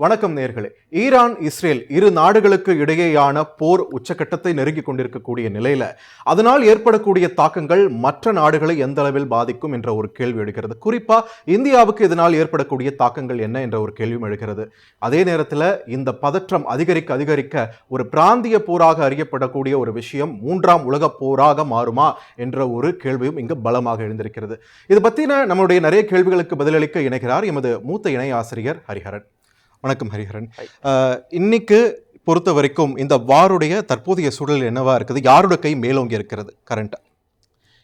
வணக்கம் நேர்களே. Iran Israel இரு நாடுகளுக்கு இடையேயான போர் உச்சக்கட்டத்தை நெருங்கிக் கொண்டிருக்கக்கூடிய நிலையில அதனால் ஏற்படக்கூடிய தாக்கங்கள் மற்ற நாடுகளை எந்த அளவில் பாதிக்கும் என்ற ஒரு கேள்வி எழுகிறது. குறிப்பா இந்தியாவுக்கு இதனால் ஏற்படக்கூடிய தாக்கங்கள் என்ன என்ற ஒரு கேள்வியும் எழுகிறது. அதே நேரத்தில் இந்த பதற்றம் அதிகரிக்க ஒரு பிராந்திய போராக அறியப்படக்கூடிய ஒரு விஷயம் மூன்றாம் உலக போராக மாறுமா என்ற ஒரு கேள்வியும் இங்கு பலமாக எழுந்திருக்கிறது. இது பத்தின நம்முடைய நிறைய கேள்விகளுக்கு பதிலளிக்க இணைகிறார் எமது மூத்த இணை ஆசிரியர் ஹரிஹரன். வணக்கம் ஹரிஹரன். இன்னைக்கு பொறுத்த வரைக்கும் இந்த வாருடைய தற்போதைய சூழல் என்னவா இருக்குது? யாரோட கை மேலோங்கி இருக்கிறது கரண்டா?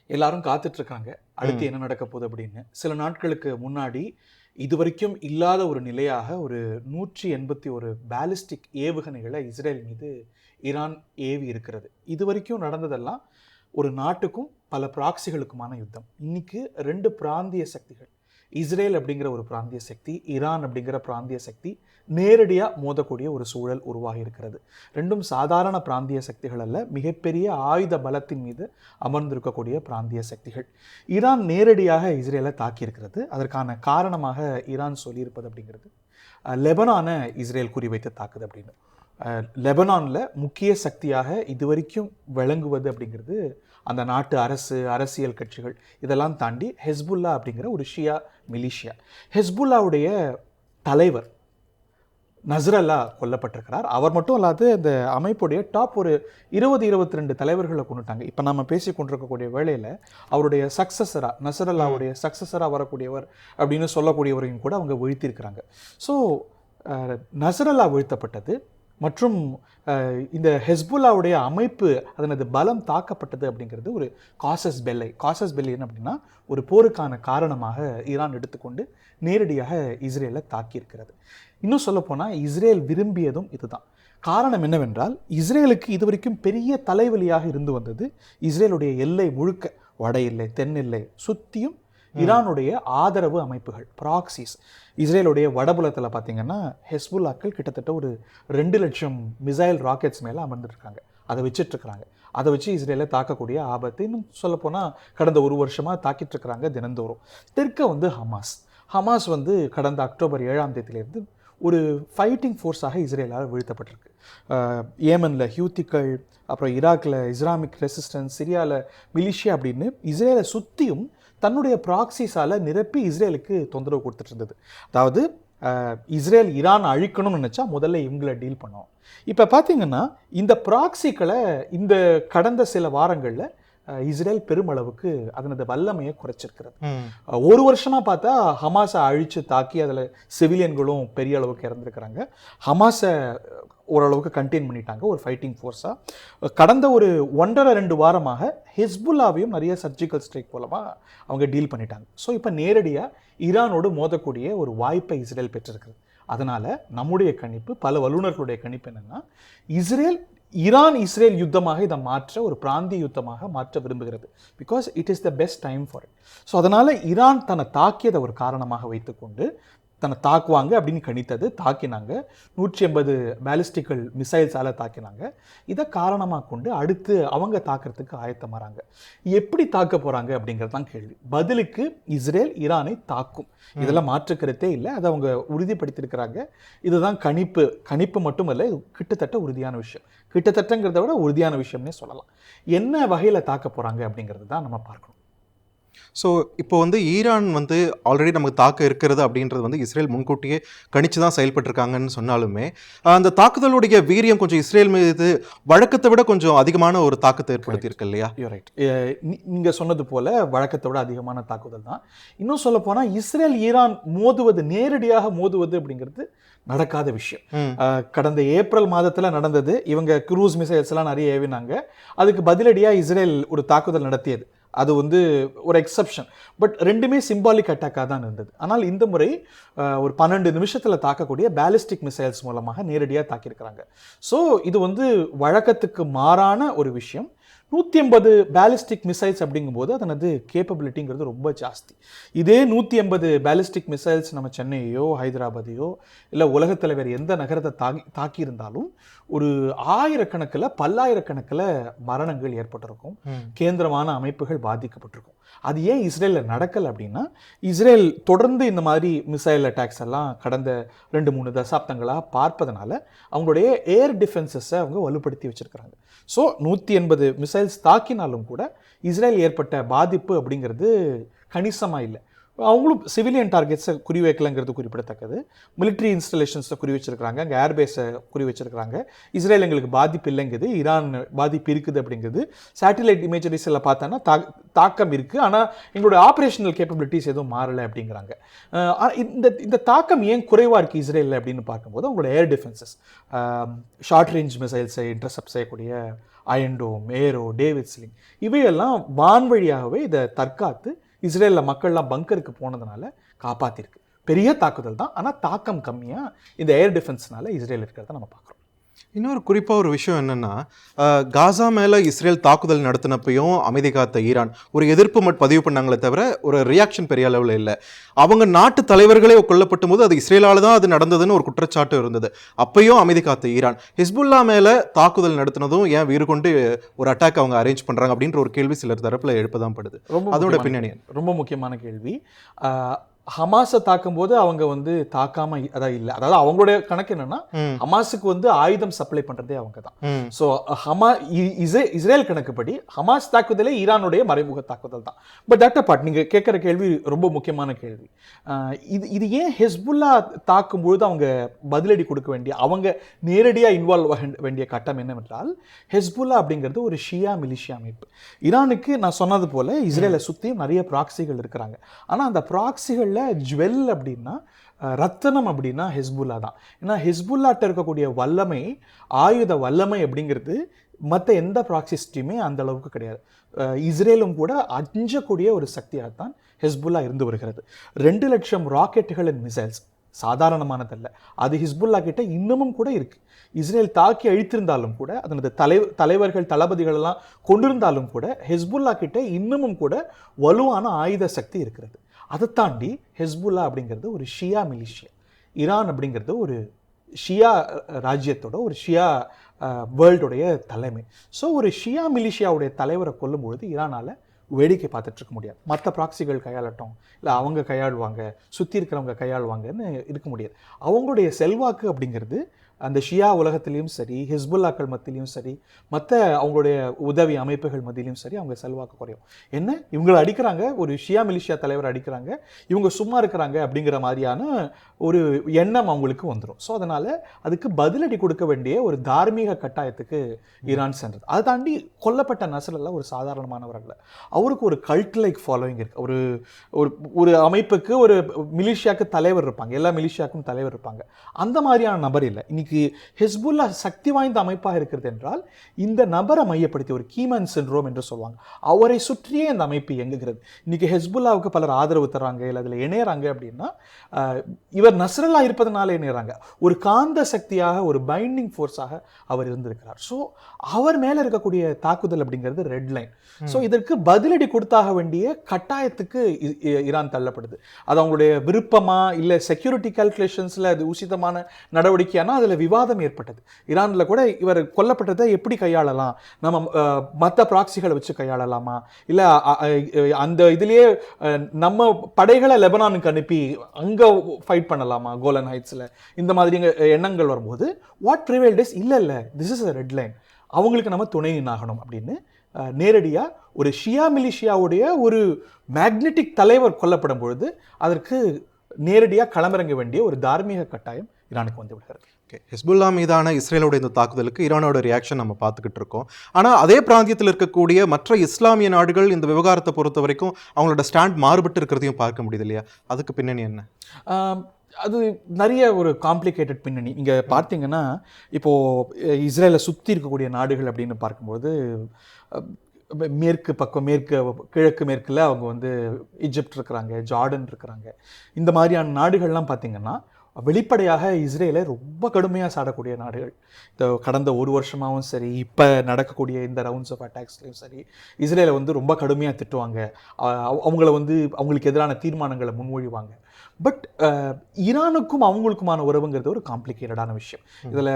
எல்லாரும் காத்துட்டு இருக்காங்க அடுத்து என்ன நடக்க போகுது அப்படின்னு. சில நாட்களுக்கு முன்னாடி இதுவரைக்கும் இல்லாத ஒரு நிலையாக ஒரு 181 பாலிஸ்டிக் ஏவுகணைகளை இஸ்ரேல் மீது ஈரான் ஏவி இருக்கிறது. இதுவரைக்கும் நடந்ததெல்லாம் ஒரு நாட்டுக்கும் பல ப்ராக்சிகளுக்குமான யுத்தம். இன்னைக்கு 2 பிராந்திய சக்திகள், இஸ்ரேல் அப்படிங்கிற ஒரு பிராந்திய சக்தி, ஈரான் அப்படிங்கிற பிராந்திய சக்தி நேரடியாக மோதக்கூடிய ஒரு சூழல் உருவாகி இருக்கிறது. ரெண்டும் சாதாரண பிராந்திய சக்திகள் அல்ல, மிகப்பெரிய ஆயுத பலத்தின் மீது அமர்ந்திருக்கக்கூடிய பிராந்திய சக்திகள். ஈரான் நேரடியாக இஸ்ரேலை தாக்கியிருக்கிறது. அதற்கான காரணமாக ஈரான் சொல்லியிருப்பது அப்படிங்கிறது லெபனானை இஸ்ரேல் குறிவைத்து தாக்குது அப்படின்னு. லெபனானில் முக்கிய சக்தியாக இதுவரைக்கும் விளங்குவது அப்படிங்கிறது அந்த நாட்டு அரசியல் கட்சிகள் இதெல்லாம் தாண்டி ஹெஸ்புல்லா அப்படிங்கிற ஒரு ஷியா மிலிஷியா. ஹெஸ்புல்லாவுடைய தலைவர் நஸ்ரல்லா கொல்லப்பட்டிருக்கிறார். அவர் மட்டும் இல்லாது அந்த அமைப்புடைய டாப் ஒரு 20-22 தலைவர்களை கொண்டுட்டாங்க. இப்போ நம்ம பேசி கொண்டிருக்கக்கூடிய வேளையில் அவருடைய சக்சஸராக, நஸ்ரல்லாவுடைய சக்சஸராக வரக்கூடியவர் அப்படின்னு சொல்லக்கூடியவரையும் கூட அவங்க வீழ்த்தியிருக்கிறாங்க. ஸோ நஸ்ரல்லா வீழ்த்தப்பட்டது மற்றும் இந்த ஹெஸ்புல்லாவுடைய அமைப்பு அதனது பலம் தாக்கப்பட்டது அப்படிங்கிறது ஒரு காசஸ் பெல்லை என்ன அப்படின்னா ஒரு போருக்கான காரணமாக ஈரான் எடுத்துக்கொண்டு நேரடியாக இஸ்ரேலை தாக்கியிருக்கிறது. இன்னும் சொல்லப்போனால் இஸ்ரேல் விரும்பியதும் இதுதான். காரணம் என்னவென்றால் இஸ்ரேலுக்கு இதுவரைக்கும் பெரிய தலைவலியாக இருந்து வந்தது இஸ்ரேலுடைய எல்லை முழுக்க, வட எல்லை, தென் எல்லை சுற்றியும் ஈரானுடைய ஆதரவு அமைப்புகள், ப்ராக்சிஸ். இஸ்ரேலுடைய வடபுலத்தில் பார்த்தீங்கன்னா ஹெஸ்புல்லாக்கள் கிட்டத்தட்ட ஒரு 2 லட்சம் மிசைல் ராக்கெட்ஸ் மேலே அமர்ந்துருக்காங்க. அதை வச்சிட்ருக்கிறாங்க. அதை வச்சு இஸ்ரேலை தாக்கக்கூடிய ஆபத்து. இன்னும் சொல்லப்போனால் கடந்த ஒரு வருஷமாக தாக்கிட்டு இருக்கிறாங்க தினந்தோறும். தெற்க ஹமாஸ் கடந்த அக்டோபர் 7ஆம் தேதியிலேருந்து ஒரு ஃபைட்டிங் ஃபோர்ஸாக இஸ்ரேலால் வீழ்த்தப்பட்டிருக்கு. ஏமனில் ஹூத்திகள், அப்புறம் ஈராக்கில் இஸ்லாமிக் ரெசிஸ்டன்ஸ், சிரியாவில் மிலிஷியா அப்படின்னு இஸ்ரேலை சுற்றியும் தன்னுடைய ப்ராக்சிஸால் நிரப்பி இஸ்ரேலுக்கு தொந்தரவு கொடுத்துட்டு இருந்தது. அதாவது இஸ்ரேல் ஈரான் அழிக்கணும்னு நினச்சா முதல்ல இவங்களை டீல் பண்ணோம். இப்போ பார்த்தீங்கன்னா இந்த ப்ராக்சிகளை இந்த கடந்த சில வாரங்களில் இஸ்ரேல் பெருமளவுக்கு அதனது வல்லமையை குறைச்சிருக்கிறது. ஒரு வருஷமாக பார்த்தா ஹமாஸை அழித்து தாக்கி அதில் சிவிலியன்களும் பெரிய அளவுக்கு இறந்துருக்கிறாங்க. ஹமாஸை ஓரளவுக்கு கண்டெயின் பண்ணிட்டாங்க ஒரு ஃபைட்டிங் ஃபோர்ஸாக. கடந்த ஒரு 1.5-2 வாரமாக ஹிஸ்புல்லாவையும் நிறைய சர்ஜிக்கல் ஸ்ட்ரைக் மூலமாக அவங்க டீல் பண்ணிட்டாங்க. ஸோ இப்போ நேரடியாக ஈரானோடு மோதக்கூடிய ஒரு வாய்ப்பை இஸ்ரேல் பெற்றிருக்கிறது. அதனால் நம்முடைய கணிப்பு, பல வல்லுநர்களுடைய கணிப்பு என்னென்னா ஈரான் இஸ்ரேல் யுத்தமாக இதை மாற்ற, ஒரு பிராந்திய யுத்தமாக மாற்ற விரும்புகிறது. Because it is the best time for it. So அதனால் ஈரான் தன்னை தாக்கியதை ஒரு காரணமாக வைத்துக்கொண்டு தன்னை தாக்குவாங்க அப்படின்னு கணித்தது. தாக்கினாங்க. 180 பாலிஸ்டிக்கல் மிசைல்ஸால் தாக்கினாங்க. இதை காரணமாக கொண்டு அடுத்து அவங்க தாக்கிறதுக்கு ஆயத்தமாறாங்க. எப்படி தாக்க போகிறாங்க அப்படிங்கிறது தான் கேள்வி. பதிலுக்கு இஸ்ரேல் ஈரானை தாக்கும், இதெல்லாம் மாற்றுக்கிறதே இல்லை. அதை அவங்க உறுதிப்படுத்தியிருக்கிறாங்க. இதுதான் கணிப்பு மட்டுமல்ல, இது கிட்டத்தட்ட உறுதியான விஷயம். கிட்டத்தட்டங்கிறத விட உறுதியான விஷயம்னே சொல்லலாம். என்ன வகையில் தாக்க போகிறாங்க அப்படிங்கிறது தான் நம்ம பார்க்கணும். ஸோ இப்போ ஈரான் ஆல்ரெடி நமக்கு தாக்க இருக்கிறது அப்படின்றது இஸ்ரேல் முன்கூட்டியே கணிச்சு தான் செயல்பட்டுருக்காங்கன்னு சொன்னாலுமே அந்த தாக்குதலுடைய வீரியம் கொஞ்சம் இஸ்ரேல் மீது வழக்கத்தை விட கொஞ்சம் அதிகமான ஒரு தாக்கத்தை ஏற்படுத்தியிருக்கு இல்லையா? ரைட். நீங்கள் சொன்னது போல் வழக்கத்தை விட அதிகமான தாக்குதல் தான். இன்னும் சொல்ல போனால் இஸ்ரேல் ஈரான் நேரடியாக மோதுவது அப்படிங்கிறது நடக்காத விஷயம். கடந்த ஏப்ரல் மாதத்தில் நடந்தது. இவங்க க்ரூஸ் மிசைல்ஸ் எல்லாம் நிறைய ஏவினாங்க. அதுக்கு பதிலடியாக இஸ்ரேல் ஒரு தாக்குதல் நடத்தியது. அது ஒரு எக்ஸப்ஷன். பட் ரெண்டுமே சிம்பாலிக் அட்டாக்காக தான் இருந்தது. ஆனால் இந்த முறை ஒரு 12 நிமிஷத்தில் தாக்கக்கூடிய பாலிஸ்டிக் மிசைல்ஸ் மூலமாக நேரடியாக தாக்கியிருக்கிறாங்க. ஸோ இது வழக்கத்துக்கு மாறான ஒரு விஷயம். 180 பாலிஸ்டிக் மிசைல்ஸ் அப்படிங்கும்போது அதனது கேப்பபிலிட்டிங்கிறது ரொம்ப ஜாஸ்தி. இதே 180 பாலிஸ்டிக் மிசைல்ஸ் நம்ம சென்னையோ ஹைதராபாத்தையோ இல்லை உலகத்தில் வேறு எந்த நகரத்தை தாக்கியிருந்தாலும் ஒரு பல்லாயிரக்கணக்கில் மரணங்கள் ஏற்பட்டிருக்கும். கேந்திரமான அமைப்புகள் பாதிக்கப்பட்டிருக்கும். அது ஏன் இஸ்ரேலில் நடக்கலை அப்படின்னா, இஸ்ரேல் தொடர்ந்து இந்த மாதிரி மிசைல் அட்டாக்ஸ் எல்லாம் கடந்த 2-3 தசாப்தங்களாக பார்ப்பதனால அவங்களுடைய ஏர் டிஃபென்சஸை அவங்க வலுப்படுத்தி வச்சிருக்கிறாங்க. ஸோ 180 மிசைல்ஸ் தாக்கினாலும் கூட இஸ்ரேல் ஏற்பட்ட பாதிப்பு அப்படிங்கிறது கணிசமாக இல்லை. அவங்களும் சிவிலியன் டார்கெட்ஸை குறி வைக்கலங்கிறது குறிப்பிடத்தக்கது. மிலிட்ரி இன்ஸ்டலேஷன்ஸை குறி வச்சிருக்கிறாங்க, அங்கே ஏர்பேஸை குறி வச்சிருக்கிறாங்க. இஸ்ரேல் எங்களுக்கு பாதிப்பு இல்லைங்குது, ஈரான் பாதிப்பு இருக்குது அப்படிங்கிறது. சேட்டிலைட் இமேஜரிஸில் பார்த்தோன்னா தாக்கம் இருக்குது, ஆனால் எங்களுடைய ஆப்ரேஷனல் கேப்பபிலிட்டிஸ் எதுவும் மாறலை அப்படிங்கிறாங்க. இந்த தாக்கம் ஏன் குறைவாக இருக்குது இஸ்ரேலில் அப்படின்னு பார்க்கும்போது அவங்களோட ஏர் டிஃபென்சஸ், ஷார்ட் ரேஞ்ச் மிசைல்ஸை இன்டர்செப்ட் செய்யக்கூடிய அயன்டோம், ஏரோ, டேவிட் ஸ்லிங், இவையெல்லாம் வான்வழியாகவே இதை தற்காத்து இஸ்ரேலில் மக்கள்லாம் பங்கருக்கு போனதுனால காப்பாற்றிருக்கு. பெரிய தாக்குதல் தான், ஆனால் தாக்கம் கம்மியாக இந்த ஏர் டிஃபென்ஸ்னால இஸ்ரேல் இருக்கிறத நம்ம பார்க்குறோம். இன்னொரு குறிப்பாக ஒரு விஷயம் என்னென்னா, காசா மேலே இஸ்ரேல் தாக்குதல் நடத்தினப்பையும் அமைதி காத்த ஈரான் ஒரு எதிர்ப்பு பதிவு பண்ணாங்களே தவிர ஒரு ரியாக்ஷன் பெரிய அளவில் இல்லை. அவங்க நாட்டு தலைவர்களே கொல்லப்படும் போது அது இஸ்ரேலால் தான் அது நடந்ததுன்னு ஒரு குற்றச்சாட்டு இருந்தது. அப்பையும் அமைதி காத்த ஈரான் ஹிஸ்புல்லா மேலே தாக்குதல் நடத்தினதும் ஏன் வீறு கொண்டு ஒரு அட்டாக் அவங்க அரேஞ்ச் பண்ணுறாங்க அப்படின்ற ஒரு கேள்வி சிலர் தரப்பில் எழுப்பதான் படுது. அதோட பின்னணி ரொம்ப முக்கியமான கேள்வி. ஹமாஸை தாக்கும்போது அவங்க தாக்காம அதான் இல்லை. அதாவது அவங்களுடைய கணக்கு என்னன்னா, ஹமாஸுக்கு ஆயுதம் சப்ளை பண்றதே அவங்க தான். ஸோ இஸ்ரேல் கணக்குப்படி ஹமாஸ் தாக்குதலே ஈரானுடைய மறைமுக தாக்குதல் தான். பட் தட் அபார்ட், நீங்க கேட்குற கேள்வி ரொம்ப முக்கியமான கேள்வி. இது ஏன் ஹெஸ்புல்லா தாக்கும்பொழுது அவங்க பதிலடி கொடுக்க வேண்டிய, அவங்க நேரடியாக இன்வால்வ் ஆக வேண்டிய கட்டம் என்னவென்றால், ஹெஸ்புல்லா அப்படிங்கிறது ஒரு ஷியா மிலிஷியா அமைப்பு. ஈரானுக்கு நான் சொன்னது போல இஸ்ரேலை சுற்றியும் நிறைய ப்ராக்சிகள் இருக்கிறாங்க. ஆனால் அந்த ப்ராக்சிகள் ஜுவல் அப்படின்னா, ரத்தனம் அப்படின்னா ஹெஸ்புல்லா தான். ஏன்னா ஹெஸ்புல்லாட்ட இருக்கக்கூடிய வல்லமை, ஆயுத வல்லமை அப்படிங்கிறது மற்ற எந்த ப்ராக்சிஸ்டையுமே அந்த அளவுக்கு கிடையாது. இஸ்ரேலும் கூட அஞ்சக்கூடிய ஒரு சக்தியாக தான் ஹெஸ்புல்லா இருந்து வருகிறது. 2 லட்சம் ராக்கெட்டுகள் அண்ட் மிசைல்ஸ் சாதாரணமானதல்ல. அது ஹிஸ்புல்லா கிட்ட இன்னமும் கூட இருக்கு. இஸ்ரேல் தாக்கி அழித்திருந்தாலும் கூட, அதனது தலைவர்கள் தளபதிகள் எல்லாம் கொண்டிருந்தாலும் கூட, ஹெஸ்புல்லா கிட்ட இன்னமும் கூட வலுவான ஆயுத சக்தி இருக்கிறது. அதை தாண்டி ஹெஸ்புல்லா அப்படிங்கிறது ஒரு ஷியா மிலிஷியா. ஈரான் அப்படிங்கிறது ஒரு ஷியா ராஜ்யத்தோட, ஒரு ஷியா வேர்ல்டுடைய தலைமை. ஸோ ஒரு ஷியா மிலிஷியாவுடைய தலைவரை கொல்லும்பொழுது ஈரானால் வேடிக்கை பார்த்துட்டு இருக்க முடியாது. மற்ற ப்ராக்சிகள் கையாளட்டும், இல்லை அவங்க கையாளுவாங்க, சுற்றி இருக்கிறவங்க கையாளுவாங்கன்னு இருக்க முடியாது. அவங்களுடைய செல்வாக்கு அப்படிங்கிறது அந்த ஷியா உலகத்திலையும் சரி, ஹிஸ்புல்லாக்கள் மத்தியிலையும் சரி, மற்ற அவங்களுடைய உதவி அமைப்புகள் மத்தியிலையும் சரி, அவங்க செல்வாக்கு குறையும். என்ன, இவங்களை அடிக்கிறாங்க, ஒரு ஷியா மிலிஷியா தலைவர் அடிக்கிறாங்க, இவங்க சும்மா இருக்கிறாங்க அப்படிங்கிற மாதிரியான ஒரு எண்ணம் அவங்களுக்கு வந்துடும். ஸோ அதனால் அதுக்கு பதிலடி கொடுக்க வேண்டிய ஒரு தார்மீக கட்டாயத்துக்கு ஈரான் சென்றது. அதை தாண்டி கொல்லப்பட்ட நஸ்ரல்லா ஒரு சாதாரணமானவர் அல்ல. அவருக்கு ஒரு கல்ட் லைக் ஃபாலோவிங் இருக்குது. ஒரு அமைப்புக்கு, ஒரு மிலிஷியாவுக்கு தலைவர் இருப்பாங்க, எல்லா மிலிஷியாவுக்கும் தலைவர் இருப்பாங்க. அந்த மாதிரியான நபர் இல்லை. இன்னைக்கு ஹெஸ்புல்லா சக்தி வாய்ந்த அமைப்பாக இருக்கிறது என்றால் இந்த நபரை மையப்படுத்தி, ஒரு கீமன் சிண்ட்ரோம் என்று சொல்லுவாங்க, அவரை சுற்றியே இந்த அமைப்பு இயங்குகிறது. இன்னைக்கு ஹெஸ்புல்லாவுக்கு பலர் ஆதரவு தர்றாங்க, இல்லை அதில் இணையறாங்க அப்படின்னா இவர் நஸ்ரல்லா இருப்பதனால இணையறாங்க. ஒரு காந்த சக்தியாக, ஒரு பைண்டிங் ஃபோர்ஸாக அவர் இருந்திருக்கிறார். ஸோ அவர் மேலே இருக்கக்கூடிய தாக்குதல் அப்படிங்கிறது ரெட் லைன். ஸோ இதற்கு பதிலடி கொடுத்தாக வேண்டிய கட்டாயத்துக்கு ஈரான் தள்ளப்படுது. அது அவங்களுடைய விருப்பமா, இல்லை செக்யூரிட்டி கால்குலேஷன்ஸில் அது உசிதமான நடவடிக்கையானா அதில் விவாதம் ஏற்பட்டது. ஈரானில் கூட இவர் கொல்லப்பட்டதை எப்படி கையாளலாம், நம்ம மற்ற ப்ராக்சிகளை வச்சு கையாளலாமா, இல்லை அந்த இதுலேயே நம்ம படைகளை லெபனானுக்கு அனுப்பி அங்கே ஃபைட் பண்ணலாமா கோலன் ஹைட்ஸில், இந்த மாதிரி எண்ணங்கள் வரும்போது வாட் ப்ரிவேல்ட் இஸ், இல்லை this is a red line, அவங்களுக்கு நம்ம துணை நின்னாகணும் அப்படின்னு நேரடியாக ஒரு ஷியா மிலிஷியாவுடைய ஒரு மேக்னெட்டிக் தலைவர் கொல்லப்படும் பொழுது அதற்கு நேரடியாக களமிறங்க வேண்டிய ஒரு தார்மீக கட்டாயம் ஈரானுக்கு வந்து விடுகிறது. ஹிஸ்புல்லா மீதான இஸ்ரேலோட இந்த தாக்குதலுக்கு ஈரானோட ரியாக்ஷன் நம்ம பார்த்துக்கிட்டு இருக்கோம். ஆனால் அதே பிராந்தியத்தில் இருக்கக்கூடிய மற்ற இஸ்லாமிய நாடுகள் இந்த விவகாரத்தை பொறுத்த வரைக்கும் அவங்களோட ஸ்டாண்ட் மாறுபட்டு இருக்கிறதையும் பார்க்க முடியுது இல்லையா? அதுக்கு பின்னணி என்ன? அது நிறைய ஒரு காம்ப்ளிகேட்டட் பின்னணி. இங்கே பார்த்தீங்கன்னா, இப்போது இஸ்ரேலை சுற்றி இருக்கக்கூடிய நாடுகள் அப்படின்னு பார்க்கும்போது, மேற்கு பக்கம், கிழக்கு மேற்கில் அவங்க ஈஜிப்ட் இருக்கிறாங்க, ஜார்டன் இருக்கிறாங்க. இந்த மாதிரியான நாடுகள்லாம் பார்த்தீங்கன்னா வெளிப்படையாக இஸ்ரேலை ரொம்ப கடுமையாக சாடக்கூடிய நாடுகள். இந்த கடந்த ஒரு வருஷமாகவும் சரி, இப்போ நடக்கக்கூடிய இந்த ரவுண்ட்ஸ் ஆஃப் அட்டாக்ஸ்லையும் சரி, இஸ்ரேலை ரொம்ப கடுமையாக திட்டுவாங்க, அவங்களுக்கு எதிரான தீர்மானங்களை முன்மொழிவாங்க. பட் ஈரானுக்கும் அவங்களுக்குமான உறவுங்கிறது ஒரு காம்ப்ளிகேட்டடான விஷயம். இதில்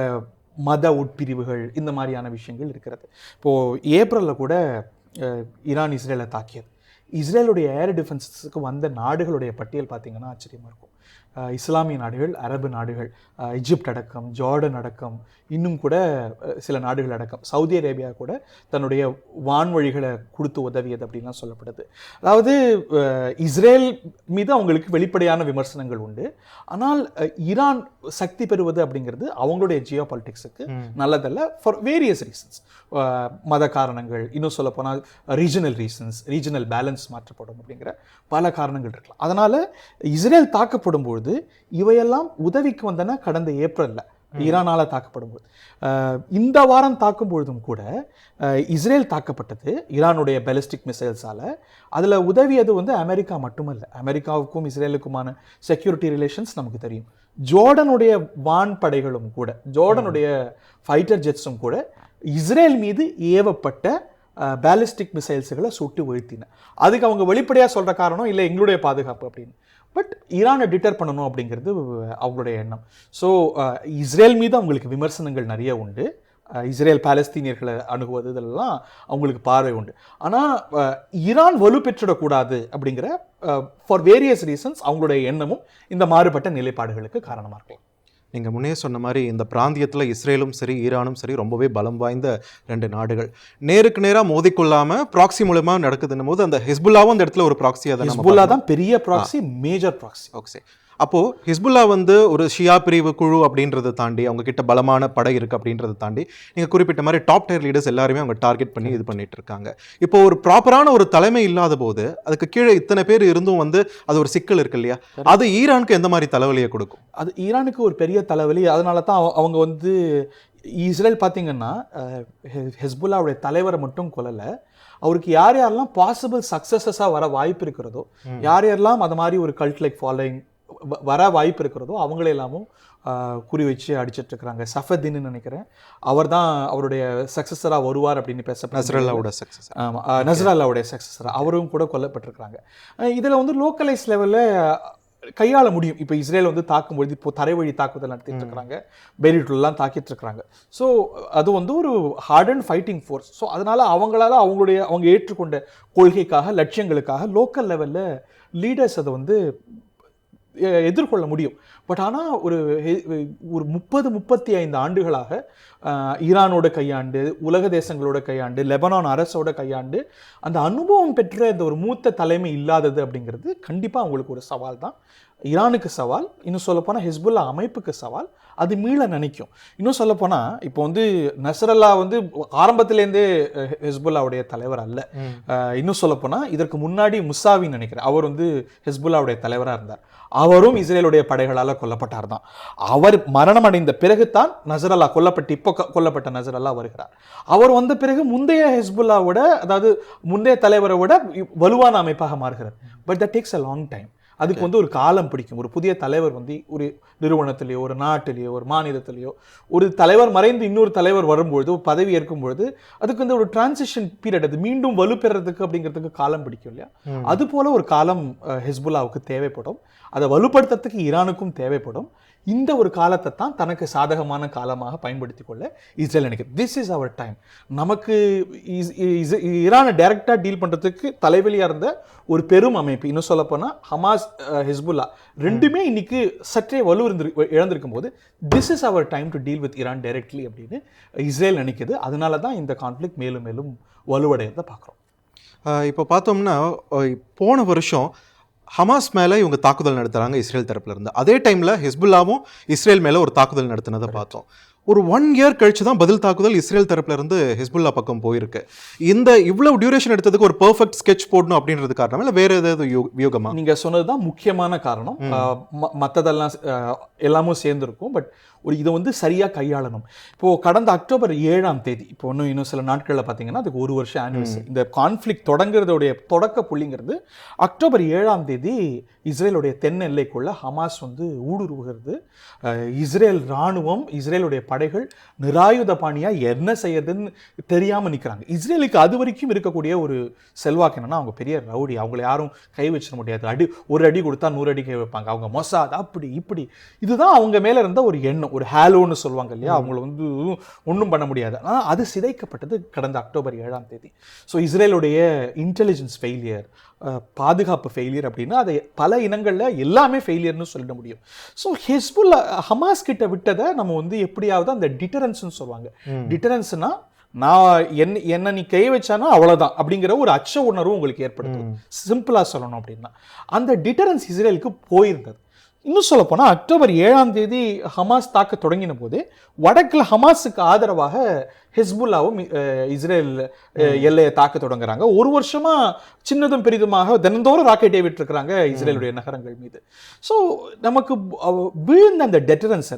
மத உட்பிரிவுகள், இந்த மாதிரியான விஷயங்கள் இருக்கிறது. இப்போது ஏப்ரலில் கூட ஈரான் இஸ்ரேலை தாக்கியது. இஸ்ரேலுடைய ஏர் டிஃபென்ஸஸுக்கு வந்த நாடுகளுடைய பட்டியல் பார்த்தீங்கன்னா ஆச்சரியமாக இருக்கும். இஸ்லாமிய நாடுகள், அரபு நாடுகள், எஜிப்ட் அடக்கம், ஜார்டன் அடக்கம், இன்னும் கூட சில நாடுகள் அடக்கம், சவுதி அரேபியா கூட தன்னுடைய வான்வழிகளை கொடுத்து உதவியது அப்படின்லாம் சொல்லப்படுது. அதாவது இஸ்ரேல் மீது அவங்களுக்கு வெளிப்படையான விமர்சனங்கள் உண்டு. ஆனால் ஈரான் சக்தி பெறுவது அப்படிங்கிறது அவங்களுடைய ஜியோ பாலிட்டிக்ஸுக்கு நல்லதல்ல, ஃபார் வேரியஸ் ரீசன்ஸ். மத காரணங்கள், இன்னும் சொல்ல போனால் ரீஜனல் ரீசன்ஸ், ரீஜனல் பேலன்ஸ் மாற்றப்படும் அப்படிங்கிற பல காரணங்கள் இருக்கலாம். அதனால் இஸ்ரேல் தாக்கப்படும் பொழுது இவையெல்லாம் உதவிக்கு வந்தன கடந்த ஏப்ரலில் ஈரானால தாக்கப்படும் போது. இந்த வாரம் தாக்கும் பொழுதும் கூட இஸ்ரேல் தாக்கப்பட்டது ஈரானுடைய பாலிஸ்டிக் மிசைல்ஸால. அதில் உதவியது வந்து அமெரிக்கா மட்டுமல்ல, அமெரிக்காவுக்கும் இஸ்ரேலுக்குமான செக்யூரிட்டி ரிலேஷன்ஸ் நமக்கு தெரியும். ஜோர்டனுடைய வான்படைகளும் கூட, ஜோர்டனுடைய ஃபைட்டர் ஜெட்ஸும் கூட இஸ்ரேல் மீது ஏவப்பட்ட பாலிஸ்டிக் மிசைல்ஸுகளை சுட்டு வீழ்த்தின. அதுக்கு அவங்க வெளிப்படையாக சொல்கிற காரணம் இல்லை எங்களுடைய பாதுகாப்பு அப்படின்னு. பட் ஈரானை டிட்டர் பண்ணணும் அப்படிங்கிறது அவங்களுடைய எண்ணம். ஸோ இஸ்ரேல் மீது அவங்களுக்கு விமர்சனங்கள் நிறைய உண்டு. இஸ்ரேல் பாலஸ்தீனியர்களை அணுகுவது இதெல்லாம் அவங்களுக்கு பார்வை உண்டு. ஆனால் ஈரான் வலுப்பெற்றிடக்கூடாது அப்படிங்கிற ஃபார் வேரியஸ் ரீசன்ஸ் அவங்களுடைய எண்ணமும் இந்த மாறுபட்ட நிலைப்பாடுகளுக்கு காரணமாக இருக்கலாம். நீங்கள் முன்னே சொன்ன மாதிரி இந்த பிராந்தியத்தில் இஸ்ரேலும் சரி ஈரானும் சரி ரொம்பவே பலம் வாய்ந்த 2 நாடுகள். நேருக்கு நேராக மோதிக்கொள்ளாமல் ப்ராக்சி மூலமாக நடக்குதுன்னும் போது அந்த ஹிஸ்புல்லாவும் அந்த இடத்துல ஒரு ப்ராக்சி. ஹிஸ்புல்லா தான் பெரிய ப்ராக்சி, மேஜர் ப்ராக்சி. ஓகே. அப்போது ஹிஸ்புல்லா வந்து ஒரு ஷியா பிரிவு குழு அப்படின்றத தாண்டி, அவங்க கிட்ட பலமான படை இருக்குது அப்படின்றத தாண்டி, நீங்கள் குறிப்பிட்ட மாதிரி டாப் டயர் லீடர்ஸ் எல்லாருமே அவங்க டார்கெட் பண்ணி இது பண்ணிட்டு இருக்காங்க. இப்போ ஒரு ப்ராப்பரான ஒரு தலைமை இல்லாத போது அதுக்கு கீழே இத்தனை பேர் இருந்தும் வந்து அது ஒரு சிக்கல் இருக்கு இல்லையா? அது ஈரானுக்கு எந்த மாதிரி தலைவலியை கொடுக்கும்? அது ஈரானுக்கு ஒரு பெரிய தலைவலி. அதனால தான் அவங்க வந்து இஸ்ரேல் பார்த்தீங்கன்னா ஹெஸ்புல்லாவுடைய தலைவரை மட்டும் கொல்லலை, அவருக்கு யார் யாரெல்லாம் பாசிபிள் சக்ஸஸஸாக வர வாய்ப்பு இருக்கிறதோ, யார் யாரெல்லாம் அது மாதிரி ஒரு கல்ட் லைக் ஃபாலோயிங் வர வாய்ப்பு இருக்கிறதோ அவங்களெல்லாமும் குறி வச்சு அடிச்சிட்டு இருக்கிறாங்க. சஃபத்தின்னு நினைக்கிறேன், அவர் தான் அவருடைய சக்ஸஸராக வருவார் அப்படின்னு பேசப்பட்ட நஸ்ரல்லாவோட சக்ஸஸ். ஆமாம், நஸ்ரல்லாவுடைய சக்ஸஸராக அவரும் கூட கொல்லப்பட்டிருக்கிறாங்க. இதில் வந்து லோக்கலைஸ் லெவலில் கையாள முடியும். இப்போ இஸ்ரேல் வந்து தாக்கும்பொழுது இப்போ தரைவழி தாக்குதல் நடத்திட்டு இருக்கிறாங்க, பெய்ரூட்லாம் தாக்கிட்டு இருக்கிறாங்க. ஸோ அது வந்து ஒரு hard and fighting force. So அதனால அவங்களால அவங்க ஏற்றுக்கொண்ட கொள்கைக்காக, லட்சியங்களுக்காக லோக்கல் லெவலில் லீடர்ஸ் அதை வந்து எதிர்கொள்ள முடியும். பட் ஆனால் ஒரு 30-35 ஆண்டுகளாக ஈரானோட கையாண்டு, உலக தேசங்களோட கையாண்டு, லெபனான் அரசோட கையாண்டு அந்த அனுபவம் பெற்ற இந்த ஒரு மூத்த தலைமை இல்லாதது அப்படிங்கிறது கண்டிப்பாக அவங்களுக்கு ஒரு சவால் தான். ஈரானுக்கு சவால், இன்னும் சொல்லப்போனால் ஹிஸ்புல்லா அமைப்புக்கு சவால். அது மீள நினைக்கும். இன்னும் சொல்லப்போனால் இப்போ வந்து நஸ்ரல்லா வந்து ஆரம்பத்திலேருந்தே ஹிஸ்புல்லாவுடைய தலைவர் அல்ல. இன்னும் சொல்லப்போனால் இதற்கு முன்னாடி முசாவின்னு நினைக்கிறேன், அவர் வந்து ஹிஸ்புல்லாவுடைய தலைவராக இருந்தார். அவரும் இஸ்ரேலுடைய படைகளால் கொல்லப்பட்டார் தான். அவர் மரணம் அடைந்த பிறகுதான் நஸ்ரல்லா இப்போ கொல்லப்பட்ட நஸ்ரல்லா வருகிறார். அவர் வந்த பிறகு முந்தைய ஹிஸ்புல்லாவோட, அதாவது முந்தைய தலைவரை விட வலுவான அமைப்பாக மாறுகிறார். But that takes a long time. அதுக்கு வந்து ஒரு காலம் பிடிக்கும். ஒரு புதிய தலைவர் வந்து ஒரு நிறுவனத்திலேயோ, ஒரு நாட்டிலேயோ, ஒரு மாநிலத்திலேயோ ஒரு தலைவர் மறைந்து இன்னொரு தலைவர் வரும்பொழுது, ஒரு பதவி ஏற்கும்பொழுது அதுக்கு வந்து ஒரு டிரான்சிஷன் பீரியட், அது மீண்டும் வலுப்பெறதுக்கு அப்படிங்கிறதுக்கு காலம் பிடிக்கும் இல்லையா? அது போல ஒரு காலம் ஹிஸ்புல்லாவுக்கு தேவைப்படும். அதை வலுப்படுத்துறதுக்கு ஈரானுக்கும் தேவைப்படும். இந்த ஒரு காலத்தை தான் தனக்கு சாதகமான காலமாக பயன்படுத்தி கொள்ள இஸ்ரேல் நினைக்குது. This is our time. நமக்கு ஈரானை டைரக்டாக டீல் பண்ணுறதுக்கு தலைவலியாக இருந்த ஒரு பெரும் அமைப்பு, இன்னும் சொல்லப்போனால் ஹமாஸ், ஹிஸ்புல்லா ரெண்டுமே இன்னைக்கு சற்றே இழந்திருக்கும் போது this is our time to deal with Iran directly அப்படின்னு இஸ்ரேல் நினைக்குது. அதனால தான் இந்த கான்ஃப்ளிக்ட் மேலும் மேலும் வலுவடையதை பார்க்குறோம். இப்போ பார்த்தோம்னா போன வருஷம் ஹமாஸ் மேலே இவங்க தாக்குதல் நடத்துகிறாங்க இஸ்ரேல் தரப்புல இருந்து. அதே டைமில் ஹிஸ்புல்லாவும் இஸ்ரேல் மேலே ஒரு தாக்குதல் நடத்தினதை பார்த்தோம். ஒரு 1 இயர் கழிச்சு தான் பதில் தாக்குதல் இஸ்ரேல் தரப்புல இருந்து ஹிஸ்புல்லா பக்கம் போயிருக்கு. இந்த இவ்வளவு டியூரேஷன் எடுத்ததுக்கு ஒரு பெர்ஃபெக்ட் ஸ்கெட்ச் போடணும் அப்படின்றது காரணம் இல்லை வேற ஏதாவது வியூகமா? நீங்கள் சொன்னது தான் முக்கியமான காரணம். மற்றதெல்லாம் எல்லாமும் சேர்ந்துருக்கும். பட் இதை வந்து சரியாக கையாளணும். இப்போது கடந்த அக்டோபர் 7ஆம் தேதி, இப்போ இன்னும் சில நாட்களில் பார்த்தீங்கன்னா அதுக்கு 1 வருஷம் ஆனிவர்சரி. இந்த கான்ஃப்ளிக்ட் தொடங்குறதுடைய தொடக்க புள்ளிங்கிறது அக்டோபர் 7ஆம் தேதி இஸ்ரேலுடைய தென் எல்லைக்குள்ள ஹமாஸ் வந்து ஊடுருவுகிறது. இஸ்ரேல் இராணுவம், இஸ்ரேலுடைய படைகள் நிராயுத பாணியாக என்ன செய்யறதுன்னு தெரியாமல் நிற்கிறாங்க. இஸ்ரேலுக்கு அது வரைக்கும் இருக்கக்கூடிய ஒரு செல்வாக்கு என்னன்னா, அவங்க பெரிய ரவுடி, அவங்கள யாரும் கை வச்சிட முடியாது, ஒரு அடி கொடுத்தா 100 அடி கை வைப்பாங்க, அவங்க மொசாத் அப்படி இப்படி. இதுதான் அவங்க மேலே இருந்த ஒரு எண்ணம், ஒரு ஹேலோன்னு சொல்லுவாங்க இல்லையா, அவங்கள வந்து ஒன்றும் பண்ண முடியாது. ஆனால் அது சிதைக்கப்பட்டது கடந்த அக்டோபர் 7ஆம் தேதி. ஸோ இஸ்ரேலுடைய இன்டெலிஜென்ஸ் ஃபெயிலியர், பாதுகாப்பு ஃபெயிலியர் அப்படின்னா அதை பல இனங்களில் எல்லாமே ஃபெயிலியர்னு சொல்லிட முடியும். ஸோ ஹெஸ்புல்லா ஹமாஸ் கிட்ட விட்டதை நம்ம வந்து எப்படியாவது அந்த டிட்டரன்ஸ்னு சொல்லுவாங்க. டிட்டரன்ஸ்னா நான் என்ன நீ கை வச்சானா அவ்வளோதான் அப்படிங்கிற ஒரு அச்ச உணர்வு உங்களுக்கு ஏற்படுத்தும். சிம்பிளாக சொல்லணும் அப்படின்னா அந்த டிட்டரன்ஸ் இஸ்ரேலுக்கு போயிருந்தது. இன்னும் சொல்ல போனால் அக்டோபர் 7 ஹமாஸ் தாக்க தொடங்கின போது வடக்கில் ஹமாஸுக்கு ஆதரவாக ஹெஸ்புல்லாவும் இஸ்ரேல் எல்லையை தாக்க தொடங்குறாங்க. ஒரு வருஷமா சின்னதும் பெரிதுமாக தினந்தோறும் ராக்கெட்டை விட்டுருக்கிறாங்க இஸ்ரேலுடைய நகரங்கள் மீது. ஸோ நமக்கு வீழ்ந்த அந்த டெட்டரன்ஸை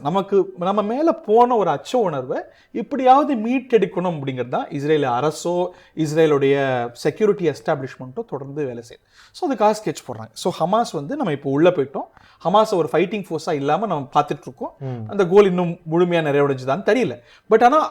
நம்ம மேலே போன ஒரு அச்ச உணர்வை எப்படியாவது மீட்டெடுக்கணும் அப்படிங்கிறது தான் இஸ்ரேல் அரசோ இஸ்ரேலுடைய செக்யூரிட்டி எஸ்டாப்ளிஷ்மெண்ட்டோ தொடர்ந்து வேலை செய்யுது. ஸோ அதுக்காக ஸ்கெட்ச் போடுறாங்க. ஸோ ஹமாஸ் வந்து நம்ம இப்போ உள்ளே போயிட்டோம், ஹமாஸ் ஒரு ஃபைட்டிங் ஃபோர்ஸாக இல்லாமல் நம்ம பார்த்துட்டு இருக்கோம். அந்த கோல் இன்னும் முழுமையாக நிறைவடைஞ்சுதான்னு தெரியல. பட் ஆனால்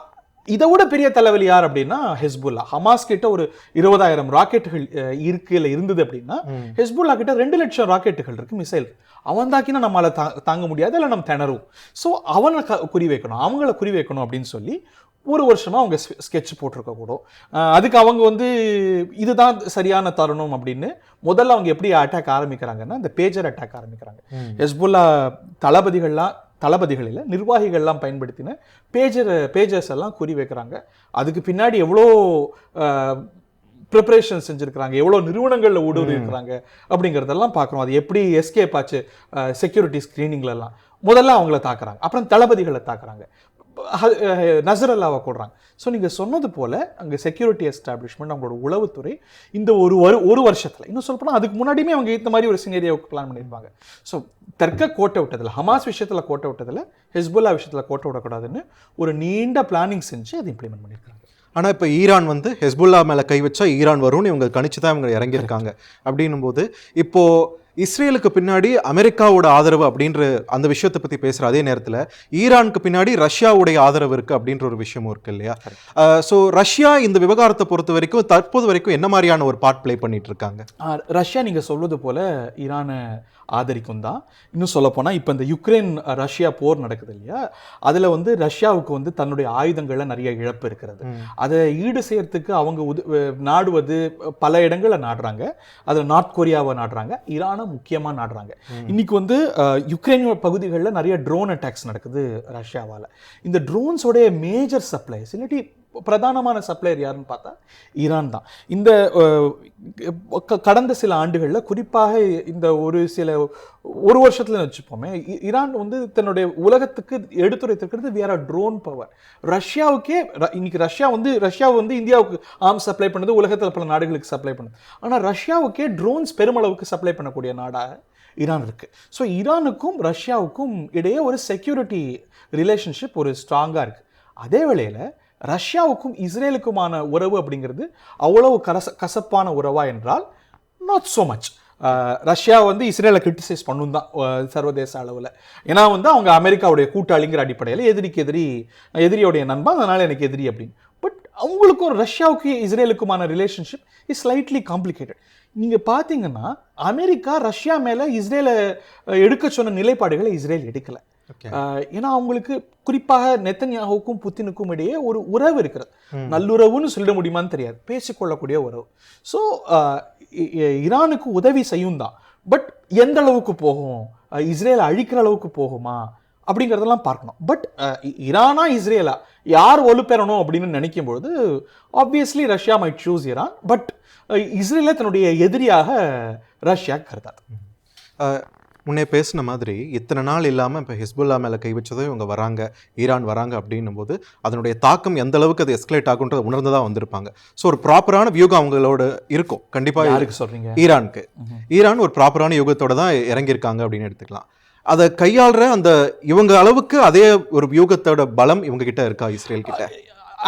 இதை விட பெரிய தலைவலி யார் அப்படின்னா ஹெஸ்புல்லா. ஹமாஸ் கிட்ட ஒரு 20,000 ராக்கெட்டுகள் இருந்தது அப்படின்னா ஹெஸ்புல்லா கிட்ட 2 லட்சம் ராக்கெட்டுகள் இருக்கு, மிசைல். அவன் தாக்கினா நம்மளால தாங்க முடியாது, இல்லை நம்ம திணறும். ஸோ அவனை குறி வைக்கணும், அவங்கள குறி வைக்கணும் அப்படின்னு சொல்லி ஒரு வருஷமா அவங்க ஸ்கெட்ச் போட்டிருக்க கூடும். அதுக்கு அவங்க வந்து இதுதான் சரியான தருணம் அப்படின்னு முதல்ல அவங்க எப்படி அட்டாக் ஆரம்பிக்கிறாங்கன்னா இந்த பேஜர் அட்டாக் ஆரம்பிக்கிறாங்க. ஹெஸ்புல்லா தளபதிகள் இல்லை, நிர்வாகிகள்லாம் பயன்படுத்தின பேஜர்ஸ் எல்லாம் குறி வைக்கிறாங்க. அதுக்கு பின்னாடி எவ்வளோ ப்ரிப்பரேஷன் செஞ்சுருக்கிறாங்க, எவ்வளோ நிறுவனங்களில் ஊடுருவி இருக்கிறாங்க அப்படிங்கிறதெல்லாம் பார்க்குறோம். அது எப்படி எஸ்கேப் ஆச்சு செக்யூரிட்டி ஸ்க்ரீனிங்லலாம். முதல்ல அவங்கள தாக்குறாங்க, அப்புறம் தளபதிகளை தாக்குறாங்க, நசரல்லாவை கொடுறாங்க. ஸோ நீங்கள் சொன்னது போல் அங்கே செக்யூரிட்டி எஸ்டாப்ளிஷ்மெண்ட் அவங்களோட உளவுத்துறை இந்த ஒரு வருஷத்தில், இன்னும் சொல்லப்போனால் அதுக்கு முன்னாடியுமே அவங்க இந்த மாதிரி ஒரு சினேரியோவுக்கு பிளான் பண்ணியிருப்பாங்க. ஸோ தெற்க கோட்டை விட்டதில், ஹமாஸ் விஷயத்தில் கோட்டை விட்டதில், ஹெஸ்புல்லா விஷயத்தில் கோட்டை விடக்கூடாதுன்னு ஒரு நீண்ட பிளானிங் செஞ்சு அதை இம்ப்ளிமெண்ட் பண்ணியிருக்காங்க. ஆனால் இப்போ ஈரான் வந்து ஹெஸ்புல்லா மேலே கை வச்சா ஈரான் வரும்னு இவங்க கணிச்சு தான் இவங்க இறங்கியிருக்காங்க. அப்படின்னும் போது இப்போது இஸ்ரேலுக்கு பின்னாடி அமெரிக்காவோட ஆதரவு அப்படின்ற அந்த விஷயத்தை பற்றி பேசுகிற அதே நேரத்தில் ஈரானுக்கு பின்னாடி ரஷ்யாவுடைய ஆதரவு இருக்குது அப்படின்ற ஒரு விஷயமும் இருக்குது இல்லையா? ஸோ ரஷ்யா இந்த விவகாரத்தை பொறுத்த வரைக்கும் தற்போது வரைக்கும் என்ன மாதிரியான ஒரு பார்ட் ப்ளே பண்ணிட்டு இருக்காங்க? ரஷ்யா நீங்கள் சொல்வது போல் ஈரானை ஆதரிக்கும் தான். இன்னும் சொல்லப்போனால் இப்போ இந்த யுக்ரைன் ரஷ்யா போர் நடக்குது இல்லையா, அதில் வந்து ரஷ்யாவுக்கு வந்து தன்னுடைய ஆயுதங்களில் நிறைய இழப்பு இருக்கிறது. அதை ஈடு செய்யறதுக்கு அவங்க நாடுவது பல இடங்களை நாடுறாங்க. அதில் நார்த் கொரியாவை நாடுறாங்க, ஈரானை முக்கியமாக நாடுறாங்க. இன்னைக்கு வந்து யுக்ரைன் பகுதிகளில் நிறைய ட்ரோன் அட்டாக்ஸ் நடக்குது ரஷ்யாவால். இந்த ட்ரோன்ஸோடைய மேஜர் சப்ளைஸ் இல்லாட்டி பிரதானமான சப்ளையர் யாருன்னு பார்த்தா ஈரான் தான். இந்த கடந்த சில ஆண்டுகளில் குறிப்பாக இந்த ஒரு வருஷத்துல வச்சுப்போமே, ஈரான் வந்து தன்னுடைய உலகத்துக்கு எடுத்துரைத்திருக்கிறது வேற ட்ரோன் பவர். ரஷ்யாவுக்கே இன்னைக்கு ரஷ்யா வந்து இந்தியாவுக்கு ஆர்ம்ஸ் சப்ளை பண்ணுது, உலகத்தில் பல நாடுகளுக்கு சப்ளை பண்ணுது. ஆனால் ரஷ்யாவுக்கே ட்ரோன்ஸ் பெருமளவுக்கு சப்ளை பண்ணக்கூடிய நாடாக ஈரான் இருக்கு. ஸோ ஈரானுக்கும் ரஷ்யாவுக்கும் இடையே ஒரு செக்யூரிட்டி ரிலேஷன்ஷிப் ஒரு ஸ்ட்ராங்காக இருக்கு. அதே வேளையில் ரஷ்யாவுக்கும் இஸ்ரேலுக்குமான உறவு அப்படிங்கிறது அவ்வளவு கசப்பான உறவா என்றால் நாட் ஸோ மச். ரஷ்யா வந்து இஸ்ரேலை கிரிட்டிசைஸ் பண்ணும் தான் சர்வதேச அளவில். ஏன்னா வந்து அவங்க அமெரிக்காவுடைய கூட்டாளிங்கிற அடிப்படையில் எதிரியோடைய நண்பன், அதனால எனக்கு எதிரி அப்படின்னு. பட் அவங்களுக்கும் ரஷ்யாவுக்கு இஸ்ரேலுக்குமான ரிலேஷன்ஷிப் இஸ் ஸ்லைட்லி காம்ப்ளிகேட்டட். நீங்கள் பார்த்தீங்கன்னா அமெரிக்கா ரஷ்யா மேலே இஸ்ரேலை எடுக்க சொன்ன நிலைப்பாடுகளை இஸ்ரேல் எடுக்கலை. ஏன்னா அவங்களுக்கு குறிப்பாக நெத்தன்யாகுக்கும் புத்தினுக்கும் இடையே ஒரு உறவு இருக்கிறது. நல்லுறவுன்னு சொல்லிட முடியுமான்னு தெரியாது, பேசிக்கொள்ளக்கூடிய உறவு. ஸோ ஈரானுக்கு உதவி செய்யும் தான். பட் எந்த அளவுக்கு போகும், இஸ்ரேலை அழிக்கிற அளவுக்கு போகுமா அப்படிங்கிறதெல்லாம் பார்க்கணும். பட் ஈரானா இஸ்ரேலா யார் வலுப்பெறணும் அப்படின்னு நினைக்கும் பொழுது obviously Russia might choose Iran. But இஸ்ரேலை தன்னுடைய எதிரியாக ரஷ்யா கருதாது. முன்னே பேசின மாதிரி இத்தனை நாள் இல்லாமல் இப்போ ஹிஸ்புல்லா மேலே கை வச்சதும் இவங்க வராங்க, ஈரான் வராங்க அப்படின்னும் போது அதனுடைய தாக்கம் எந்த அளவுக்கு அது எஸ்கலேட் ஆகுன்றதை உணர்ந்து தான் வந்திருப்பாங்க. ஸோ ஒரு ப்ராப்பரான வியூகம் அவங்களோட இருக்கும் கண்டிப்பாக. யாருக்கு சொல்கிறீங்க? ஈரானுக்கு. ஈரான் ஒரு ப்ராப்பரான யுகத்தோட தான் இறங்கியிருக்காங்க அப்படின்னு எடுத்துக்கலாம். அதை கையாளுற அந்த இவங்க அளவுக்கு அதே ஒரு வியூகத்தோட பலம் இவங்க கிட்ட இருக்கா இஸ்ரேல் கிட்ட?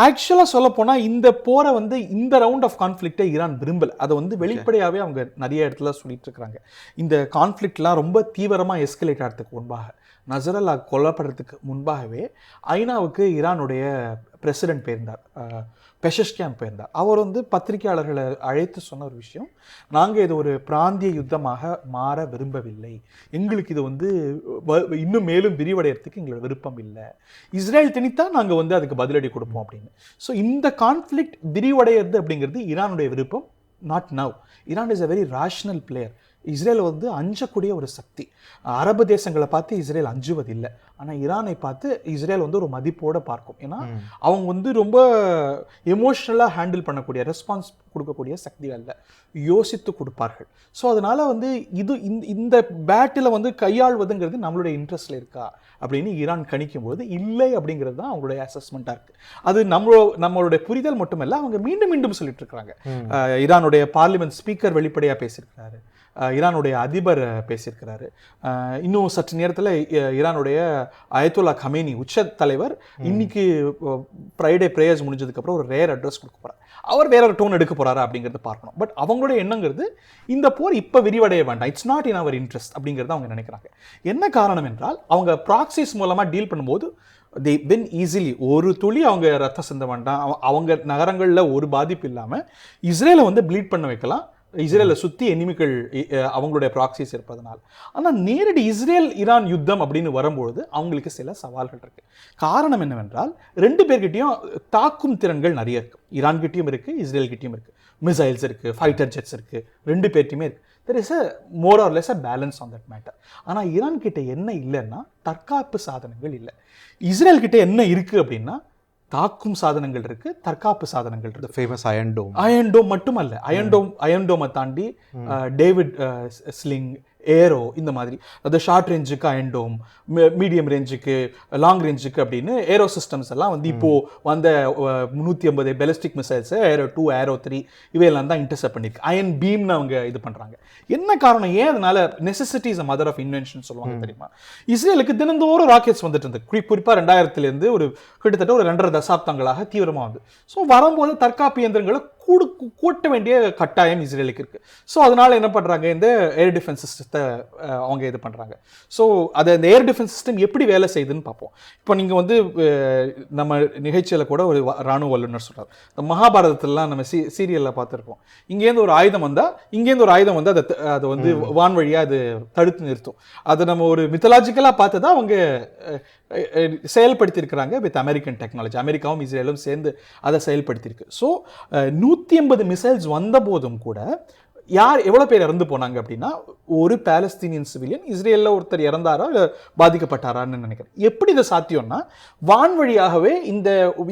ஆக்சுவலாக சொல்ல போனால் இந்த போரை வந்து இந்த ரவுண்ட் ஆஃப் கான்ஃப்ளிக்டை ஈரான் விரும்பலை. அதை வந்து வெளிப்படையாகவே அவங்க நிறைய இடத்துல சொல்லிட்டு இருக்கிறாங்க. இந்த கான்ஃப்ளிக்ட்லாம் ரொம்ப தீவிரமாக எஸ்கலேட் ஆகிறதுக்கு முன்பாக, நசரல்லா கொல்லப்படுறதுக்கு முன்பாகவே ஐநாவுக்கு ஈரானுடைய பிரசிடென்ட் போயிருந்தார், பெஷஷ்கியான் போயிருந்தார். அவர் வந்து பத்திரிகையாளர்களை அழைத்து சொன்ன ஒரு விஷயம், நாங்கள் இது ஒரு பிராந்திய யுத்தமாக மாற விரும்பவில்லை, எங்களுக்கு இது வந்து இன்னும் மேலும் விரிவடைகிறதுக்கு எங்களோட விருப்பம் இல்லை, இஸ்ரேல் திணித்தா நாங்கள் வந்து அதுக்கு பதிலடி கொடுப்போம் அப்படின்னு. ஸோ இந்த கான்ஃப்ளிக்ட் விரிவடைகிறது அப்படிங்கிறது ஈரானுடைய விருப்பம், not now. Iran is a very rational player. Israel வந்து அஞ்சக்கூடிய ஒரு சக்தி. அரபு தேசங்களை பார்த்து இஸ்ரேல் அஞ்சுவதில்லை. ஆனால் ஈரானை பார்த்து இஸ்ரேல் வந்து ஒரு மதிப்போடு பார்க்கும். ஏன்னா அவங்க வந்து ரொம்ப எமோஷ்னலாக ஹேண்டில் பண்ணக்கூடிய, ரெஸ்பான்ஸ் கொடுக்கக்கூடிய சக்தி அல்ல, யோசித்து கொடுப்பார்கள். ஸோ அதனால் வந்து இந்த பேட்டில் வந்து கையாள்வதுங்கிறது நம்மளுடைய இன்ட்ரெஸ்டில் இருக்கா அப்படின்னு ஈரான் கணிக்கும்போது இல்லை அப்படிங்கிறது தான் அவங்களுடைய அசஸ்மெண்ட்டாக இருக்குது. அது நம்மளுடைய புரிதல் மட்டுமல்ல, அவங்க மீண்டும் மீண்டும் சொல்லிட்டு இருக்கிறாங்க. ஈரானுடைய பார்லிமெண்ட் ஸ்பீக்கர் வெளிப்படையாக பேசியிருக்கிறாரு, ஈரானுடைய அதிபர் பேசியிருக்கிறாரு. இன்னும் சற்று நேரத்தில் ஈரானுடைய அயத்துல்லா கமேனி உச்ச தலைவர் இன்னைக்கு ஃப்ரைடே ப்ரேயர்ஸ் முடிஞ்சதுக்கப்புறம் ஒரு ரேர் அட்ரஸ் கொடுக்க போகிறார். அவர் வேற ஒரு டோன் எடுக்க போகிறாரா அப்படிங்கிறத பார்க்கணும். பட் அவங்களுடைய எண்ணங்கிறது இந்த போர் இப்போ விரிவடைய வேண்டாம், it's not in our interest அப்படிங்கிறத அவங்க நினைக்கிறாங்க. என்ன காரணம் என்றால் அவங்க ப்ராக்சிஸ் மூலமாக டீல் பண்ணும்போது they win easily. ஒரு துளி அவங்க ரத்தம் சிந்த வேண்டாம், அவங்க நகரங்களில் ஒரு பாதிப்பு இல்லாமல் இஸ்ரேலை வந்து ப்ளீட் பண்ண வைக்கலாம். இஸ்ரேலை சுற்றி எனிமிகள் அவங்களுடைய ப்ராக்சிஸ் இருப்பதனால். ஆனால் நேரடி இஸ்ரேல் ஈரான் யுத்தம் அப்படின்னு வரும்பொழுது அவங்களுக்கு சில சவால்கள் இருக்கு. காரணம் என்னவென்றால் ரெண்டு பேர்கிட்டையும் தாக்கும் திறன்கள் நிறைய இருக்கு. ஈரான் கிட்டையும் இருக்கு, இஸ்ரேல் கிட்டையும் இருக்கு. மிசைல்ஸ் இருக்கு, ஃபைட்டர் ஜெட்ஸ் இருக்கு, ரெண்டு பேர்ட்டையுமே இருக்கு. There is a more or less a balance on that matter. ஆனால் ஈரான் கிட்ட என்ன இல்லைன்னா தற்காப்பு சாதனங்கள் இல்லை. இஸ்ரேல் கிட்ட என்ன இருக்கு அப்படின்னா தாக்கும் சாதனங்கள் இருக்கு, தற்காப்பு சாதனங்கள் இருக்கு. ஃபேமஸ் அயன் டோம் மட்டுமல்ல, அயன் டோமை தாண்டி டேவிட் ஸ்லிங், ஏரோ, இந்த மாதிரி அது ஷார்ட் ரேஞ்சுக்கு அயன் டோம், மீடியம் ரேஞ்சுக்கு, லாங் ரேஞ்சுக்கு அப்படின்னு ஏரோ சிஸ்டம்ஸ் எல்லாம் வந்து இப்போ வந்த 150 பெலிஸ்டிக் மிசைல்ஸ் ஏரோ 2, ஏரோ 3 இவையெல்லாம் தான் இன்டர்செப்ட் பண்ணிருக்கு. அயன் பீம்னு அவங்க இது பண்றாங்க. என்ன காரணம்? ஏன் அதனால necessity is a mother of invention சொல்லுவாங்க தெரியுமா? இஸ்ரேலுக்கு தினந்தோறும் ராக்கெட்ஸ் வந்துட்டு இருந்தது. குறிப்பா 2000 ஒரு கிட்டத்தட்ட ஒரு 2.5 தசாப்தங்களாக தீவிரமா வந்து. ஸோ வரும்போது தற்காப்பு இயந்திரங்களை கூட்ட வேண்டிய கட்டாயம் இஸ்ரேலுக்கு இருக்கு. ஸோ அதனால என்ன பண்றாங்க, இந்த ஏர் டிஃபென்ஸ் சிஸ்டத்தை அவங்க இது பண்றாங்க. ஸோ அதை இந்த ஏர் டிஃபென்ஸ் சிஸ்டம் எப்படி வேலை செய்யுதுன்னு பார்ப்போம். இப்போ நீங்க வந்து நம்ம நிகழ்ச்சியில கூட ஒரு ராணுவ வல்லுநர் சொல்றாரு, இந்த மகாபாரதத்திலாம் நம்ம சீரியல்ல பார்த்துருப்போம். இங்கேருந்து ஒரு ஆயுதம் வந்தா அதை வந்து வான்வழியா அது தடுத்து நிறுத்தும். அதை நம்ம ஒரு மித்தலாஜிக்கலா பார்த்ததா அவங்க செயல்படுத்தி இருக்கிறாங்க வித் அமெரிக்கன் டெக்னாலஜி. அமெரிக்காவும் இஸ்ரேலும் சேர்ந்து அதை செயல்படுத்தியிருக்கு. ஸோ 150 மிசைல்ஸ் வந்த போதும் கூட யார் எவ்வளோ பேர் இறந்து போனாங்க அப்படின்னா, ஒரு பாலஸ்தீனியன் சிவிலியன் இஸ்ரேலில் ஒருத்தர் இறந்தாரா இல்லை பாதிக்கப்பட்டாரான்னு நினைக்கிறேன். எப்படி இது சாத்தியம்னா, வான்வழியாகவே இந்த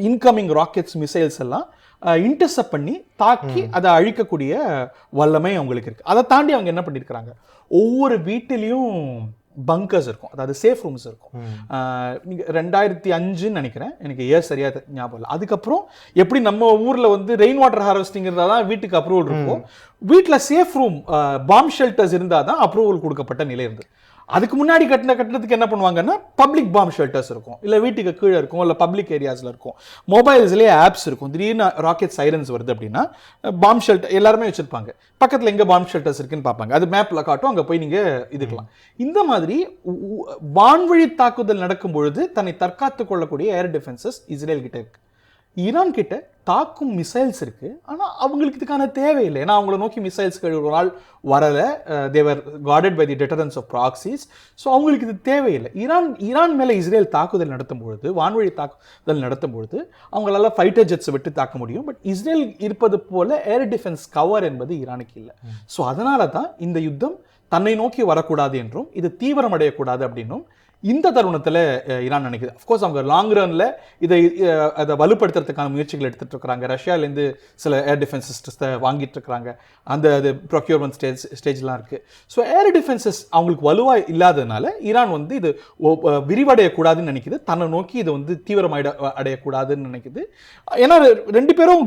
இன்கமிங் ராக்கெட்ஸ் மிசைல்ஸ் எல்லாம் இன்டர்செப்ட் பண்ணி தாக்கி அதை அழிக்கக்கூடிய வல்லமை அவங்களுக்கு இருக்கு. அதை தாண்டி அவங்க என்ன பண்ணியிருக்கிறாங்க, ஒவ்வொரு வீட்டிலையும் பங்கர்ஸ் இருக்கும், அதாவது சேஃப் ரூம்ஸ் இருக்கும். 2005 நினைக்கிறேன், எனக்கு சரியா ஞாபகம் இல்லை. அதுக்கப்புறம் எப்படி நம்ம ஊர்ல வந்து ரெயின் வாட்டர் ஹார்வெஸ்டிங் இருந்தால் தான் வீட்டுக்கு அப்ரூவல் இருக்கும், வீட்டில் சேஃப் ரூம் பாம் ஷெல்டர்ஸ் இருந்தால் தான் அப்ரூவல் கொடுக்கப்பட்ட நிலை இருந்தது. அதுக்கு முன்னாடி கட்டணத்துக்கு என்ன பண்ணுவாங்கன்னா பப்ளிக் பாம் ஷெல்டர்ஸ் இருக்கும், இல்லை வீட்டுக்கு கீழே இருக்கும், இல்லை பப்ளிக் ஏரியாஸில் இருக்கும். மொபைல்ஸ்லேயே ஆப்ஸ் இருக்கும். திடீர்னு ராக்கெட் சைரன்ஸ் வருது அப்படின்னா பாம் ஷெல்டர் எல்லாருமே வச்சிருப்பாங்க, பக்கத்தில் எங்கே பாம் ஷெல்டர்ஸ் இருக்குன்னு பார்ப்பாங்க, அது மேப்பில் காட்டும், அங்கே போய் நீங்கள் இதுக்கலாம். இந்த மாதிரி வான்வழி தாக்குதல் நடக்கும் பொழுது தன்னை தற்காத்துக் கொள்ளக்கூடிய ஏர் டிஃபென்சஸ் இஸ்ரேல் கிட்ட இருக்கு. ஈரான் கிட்ட தாக்கும் மிசைல்ஸ் இருக்கு, ஆனால் அவங்களுக்கு இதுக்கான தேவையில்லை. ஏன்னா அவங்கள நோக்கி மிசைல்ஸ் ஒரு நாள் வரல, they were guarded by the deterrence of proxies. So அவங்களுக்கு இது தேவையில்லை. ஈரான் மேலே இஸ்ரேல் தாக்குதல் நடத்தும் பொழுது, வான்வழி தாக்குதல் நடத்தும் பொழுது அவங்களால ஃபைட்டர் ஜெட்ஸை விட்டு தாக்க முடியும். பட் இஸ்ரேல் இருப்பது போல ஏர் டிஃபென்ஸ் கவர் என்பது ஈரானுக்கு இல்லை. ஸோ அதனால தான் இந்த யுத்தம் தன்னை நோக்கி வரக்கூடாது என்றும் இது தீவிரம் அடையக்கூடாது அப்படின்னும் இந்த தருணத்தில் ஈரான் நினைக்குது. அஃப்கோர்ஸ் அவங்க லாங் ரன்ல அதை வலுப்படுத்துறதுக்கான முயற்சிகள் எடுத்துட்டு இருக்கிறாங்க. ரஷ்யாவிலேருந்து சில ஏர் டிஃபென்ஸ் சிஸ்டத்தை வாங்கிட்டு இருக்கிறாங்க. அது ப்ரொக்யூர்மெண்ட் ஸ்டேஜ்லாம் இருக்கு. ஸோ ஏர் டிஃபென்சஸ் அவங்களுக்கு வலுவாக இல்லாததுனால ஈரான் வந்து இது விரிவடையக்கூடாதுன்னு நினைக்குது, தன்னை நோக்கி இது வந்து தீவிரம் அடையக்கூடாதுன்னு நினைக்குது. ஏன்னா ரெண்டு பேரும்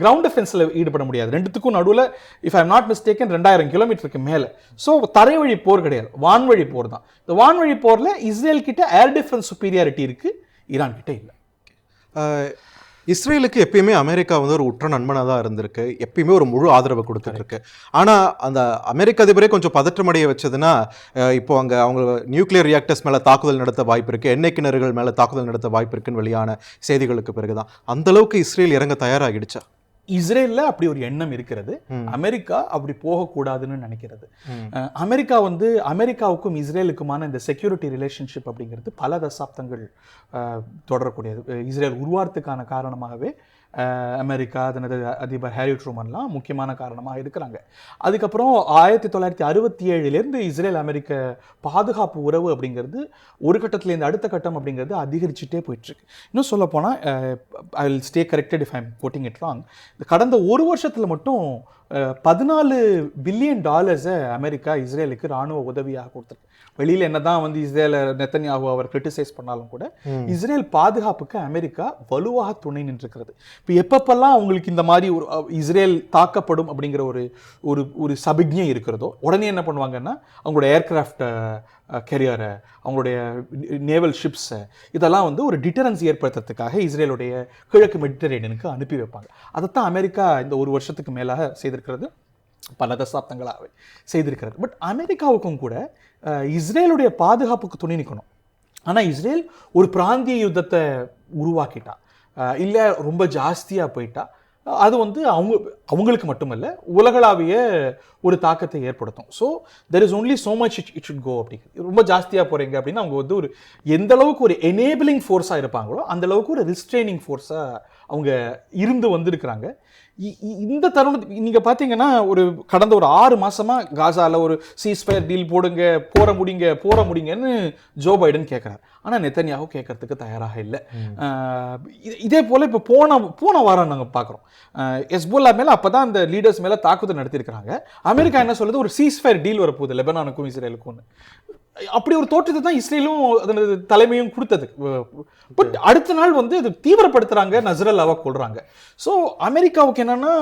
கிரவுண்ட் டிஃபென்ஸில் ஈடுபட முடியாது. ரெண்டுத்துக்கும் நடுவில் if I am not mistaken 2000 கிலோமீட்டருக்கு மேலே. ஸோ தரைவழி போர் கிடையாது, வான்வழி போர் தான். இந்த வான்வழி போர்ல இஸ்ரேல் கிட்ட ஏர் டிஃபென்ஸ் சுப்பீரியாரிட்டி இருக்கு, ஈரான் கிட்ட இல்ல. இஸ்ரேலுக்கு எப்பயுமே அமெரிக்கா வந்து ஒரு உற்ற நண்பனாக தான் இருந்திருக்கு, எப்பயுமே ஒரு முழு ஆதரவை கொடுத்துட்டு இருக்கு. ஆனால் அந்த அமெரிக்க அதிபரே கொஞ்சம் பதற்றமடைய வச்சதுன்னா, இப்போ அவங்க நியூக்ளியர் ரியாக்டர்ஸ் மேலே தாக்குதல் நடத்த வாய்ப்பு இருக்கு, எண்ணெய் கிணறுகள் மேலே தாக்குதல் நடத்த வாய்ப்பு இருக்குன்னு வெளியான செய்திகளுக்கு பிறகுதான் அந்த அளவுக்கு இஸ்ரேல் இறங்க தயாராகிடுச்சா? இஸ்ரேல்ல அப்படி ஒரு எண்ணம் இருக்கிறது, அமெரிக்கா அப்படி போகக்கூடாதுன்னு நினைக்கிறது. அமெரிக்காவுக்கும் இஸ்ரேலுக்குமான இந்த செக்யூரிட்டி ரிலேஷன்ஷிப் அப்படிங்கிறது பல தசாப்தங்கள் தொடரக்கூடியது. இஸ்ரேல் உருவாகிறதுக்கான காரணமாகவே அமெரிக்கா, அதனது அதிபர் ஹாரி ட்ரூமன்லாம் முக்கியமான காரணமாக இருக்கிறாங்க. அதுக்கப்புறம் 1967லேருந்து இஸ்ரேல் அமெரிக்க பாதுகாப்பு உறவு அப்படிங்கிறது ஒரு கட்டத்துலேருந்து அடுத்த கட்டம் அப்படிங்கிறது அதிகரிச்சுட்டே போயிட்டுருக்கு. இன்னும் சொல்லப்போனால் I will stay corrected if I am coating it wrong, கடந்த ஒரு வருஷத்தில் மட்டும் $14 பில்லியன் அமெரிக்கா இஸ்ரேலுக்கு இராணுவ உதவியாக கொடுத்துருக்கு. வெளியில் என்னதான் வந்து இஸ்ரேலை நெத்தன்யாகு அவர் கிரிட்டிசைஸ் பண்ணாலும் கூட இஸ்ரேல் பாதுகாப்புக்கு அமெரிக்கா வலுவாக துணை நின்றுக்கிறது. இப்போ எப்பப்பெல்லாம் அவங்களுக்கு இந்த மாதிரி ஒரு இஸ்ரேல் தாக்கப்படும் அப்படிங்கிற ஒரு ஒரு ஒரு சபிக்ஞை இருக்கிறதோ உடனே என்ன பண்ணுவாங்கன்னா அவங்களோட ஏர்கிராஃப்ட் கேரியரை, அவங்களுடைய நேவல் ஷிப்ஸை இதெல்லாம் வந்து ஒரு டிட்டரன்ஸ் ஏற்படுத்துறதுக்காக இஸ்ரேலுடைய கிழக்கு மெடிட்டரேனியனுக்கு அனுப்பி வைப்பாங்க. அதைத்தான் அமெரிக்கா இந்த ஒரு வருஷத்துக்கு மேலாக செய்திருக்கிறது, பல தசாப்தங்களாகவே செய்திருக்கிறது. பட் அமெரிக்காவுக்கும் கூட இஸ்ரேலுடைய பாதுகாப்புக்கு துணை நிற்கணும். ஆனால் இஸ்ரேல் ஒரு பிராந்திய யுத்தத்தை உருவாக்கிட்டா, இல்லை ரொம்ப ஜாஸ்தியாக போயிட்டா, அது வந்து அவங்களுக்கு மட்டுமல்ல உலகளாவிய ஒரு தாக்கத்தை ஏற்படுத்தும். So there is only so much it should go. அப்படிங்கிறது ரொம்ப ஜாஸ்தியாக போகிறீங்க அப்படின்னா அவங்க வந்து ஒரு எந்த அளவுக்கு ஒரு எனேபிளிங் ஃபோர்ஸாக இருப்பாங்களோ அந்த அளவுக்கு ஒரு ரிஸ்ட்ரெய்னிங் ஃபோர்ஸாக அவங்க இருந்து வந்திருக்கிறாங்க. இந்த தருணம் நீங்கள் பார்த்தீங்கன்னா ஒரு கடந்த ஒரு 6 மாதமாக காசாவில் ஒரு சீஸ்ஃபயர் டீல் போடுங்க, போற முடிங்கன்னு ஜோ பைடன் கேட்குறாரு. ஆனால் நெத்தன்யாகு கேட்கறதுக்கு தயாராக இல்லை. இதே போல் இப்போ போன வாரம் நாங்கள் பார்க்குறோம் ஹெஸ்போல்லா மேலே அப்போ தான் அந்த லீடர்ஸ் மேலே தாக்குதல் நடத்தியிருக்கிறாங்க. அமெரிக்கா என்ன சொல்லுது, ஒரு சீஸ்ஃபயர் டீல் வரப்போகுது லெபனானுக்கும் இஸ்ரேலுக்கும். அப்படி ஒரு தோற்றத்தை தான் இஸ்ரேலும் அதனது தலைமையும் கொடுத்தது. பட் அடுத்த நாள் வந்து அது தீவிரப்படுத்துறாங்க, நஸ்ரல்லாவை கொள்றாங்க. ஸோ அமெரிக்காவுக்கு என்னன்னா